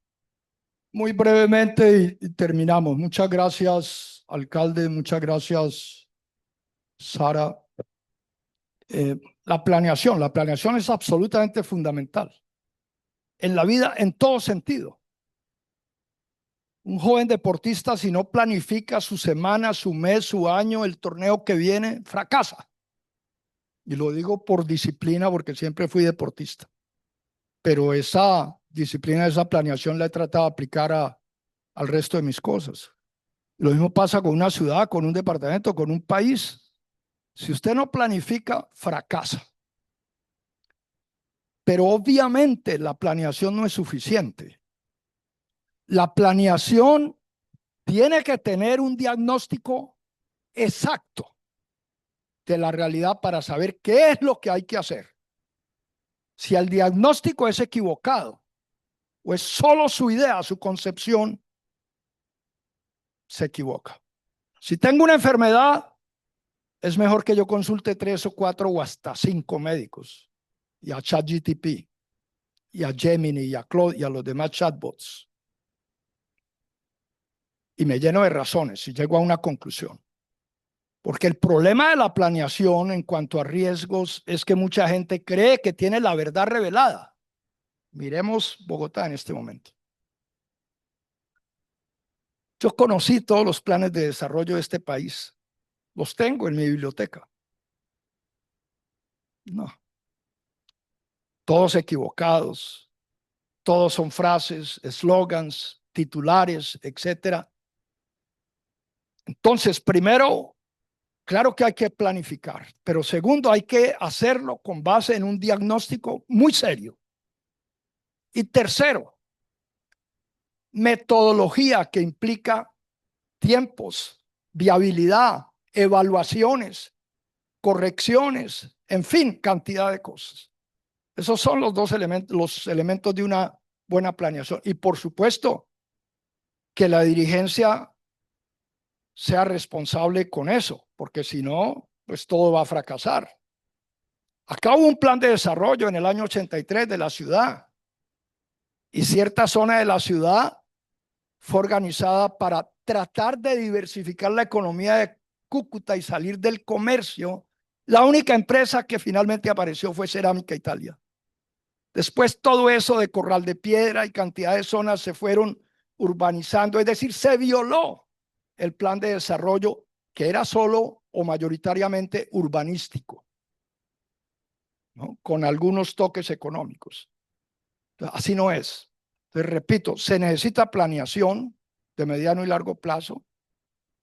muy brevemente y terminamos. Muchas gracias, alcalde. Muchas gracias, Sara. La planeación es absolutamente fundamental en la vida, en todo sentido. Un joven deportista, si no planifica su semana, su mes, su año, el torneo que viene, fracasa. Y lo digo por disciplina, porque siempre fui deportista. Pero esa disciplina, esa planeación la he tratado de aplicar al resto de mis cosas. Lo mismo pasa con una ciudad, con un departamento, con un país. Si usted no planifica, fracasa. Pero obviamente la planeación no es suficiente. La planeación tiene que tener un diagnóstico exacto de la realidad para saber qué es lo que hay que hacer. Si el diagnóstico es equivocado o es solo su idea, su concepción, se equivoca. Si tengo una enfermedad, es mejor que yo consulte 3 o 4 o hasta 5 médicos, y a ChatGPT, y a Gemini, y a Claude, y a los demás chatbots. Y me lleno de razones y llego a una conclusión. Porque el problema de la planeación en cuanto a riesgos es que mucha gente cree que tiene la verdad revelada. Miremos Bogotá en este momento. Yo conocí todos los planes de desarrollo de este país. Los tengo en mi biblioteca. No. Todos equivocados. Todos son frases, eslogans, titulares, etc. Entonces, primero, claro que hay que planificar, pero segundo, hay que hacerlo con base en un diagnóstico muy serio. Y tercero, metodología que implica tiempos, viabilidad, evaluaciones, correcciones, en fin, cantidad de cosas. Esos son los elementos de una buena planeación. Y por supuesto, que la dirigencia sea responsable con eso, porque si no, pues todo va a fracasar. Acá hubo un plan de desarrollo en el año 83 de la ciudad, y cierta zona de la ciudad fue organizada para tratar de diversificar la economía de Cúcuta y salir del comercio. La única empresa que finalmente apareció fue Cerámica Italia. Después todo eso de Corral de Piedra y cantidad de zonas se fueron urbanizando, es decir, se violó el plan de desarrollo que era solo o mayoritariamente urbanístico. ¿no? Con algunos toques económicos. Entonces, así no es. Entonces, repito, se necesita planeación de mediano y largo plazo,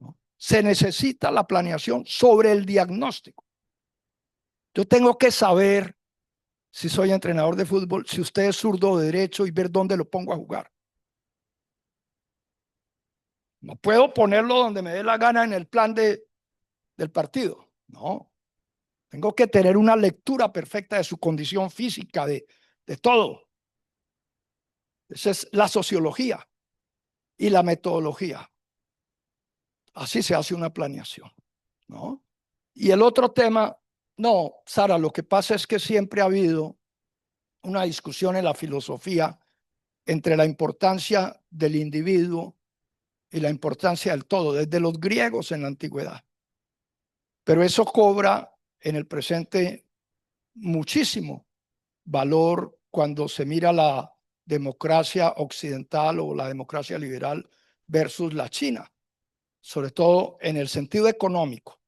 ¿no? Se necesita la planeación sobre el diagnóstico. Yo tengo que saber, si soy entrenador de fútbol, si usted es zurdo o derecho y ver dónde lo pongo a jugar. No puedo ponerlo donde me dé la gana en el plan del partido. No. Tengo que tener una lectura perfecta de su condición física, de todo. Esa es la sociología y la metodología. Así se hace una planeación, ¿no? Y el otro tema, no, Sara, lo que pasa es que siempre ha habido una discusión en la filosofía entre la importancia del individuo y la importancia del todo, desde los griegos en la antigüedad. Pero eso cobra en el presente muchísimo valor cuando se mira la democracia occidental o la democracia liberal versus la China, sobre todo en el sentido económico.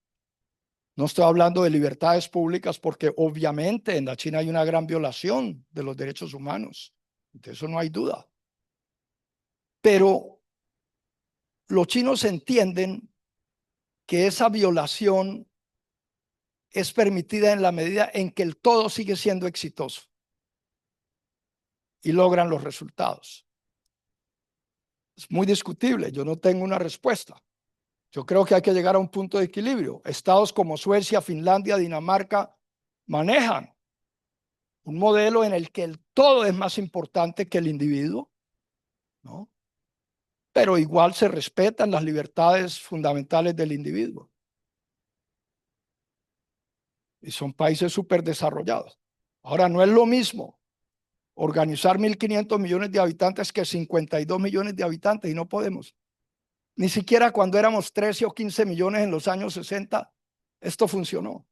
No estoy hablando de libertades públicas porque obviamente en la China hay una gran violación de los derechos humanos. De eso no hay duda. Pero los chinos entienden que esa violación es permitida en la medida en que el todo sigue siendo exitoso y logran los resultados. Es muy discutible, yo no tengo una respuesta. Yo creo que hay que llegar a un punto de equilibrio. Estados como Suecia, Finlandia, Dinamarca manejan un modelo en el que el todo es más importante que el individuo, ¿no? Pero igual se respetan las libertades fundamentales del individuo. Y son países súper desarrollados. Ahora, no es lo mismo organizar 1.500 millones de habitantes que 52 millones de habitantes y no podemos. Ni siquiera cuando éramos 13 o 15 millones en los años 60, esto funcionó.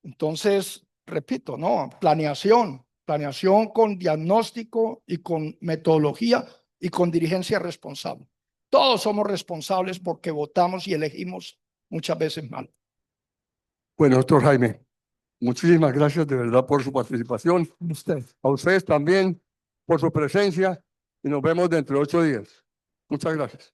Entonces, repito, no, planeación con diagnóstico y con metodología y con dirigencia responsable. Todos somos responsables porque votamos y elegimos muchas veces mal. Bueno, doctor Jaime, muchísimas gracias de verdad por su participación. A ustedes también por su presencia y nos vemos dentro de 8 días. Muchas gracias.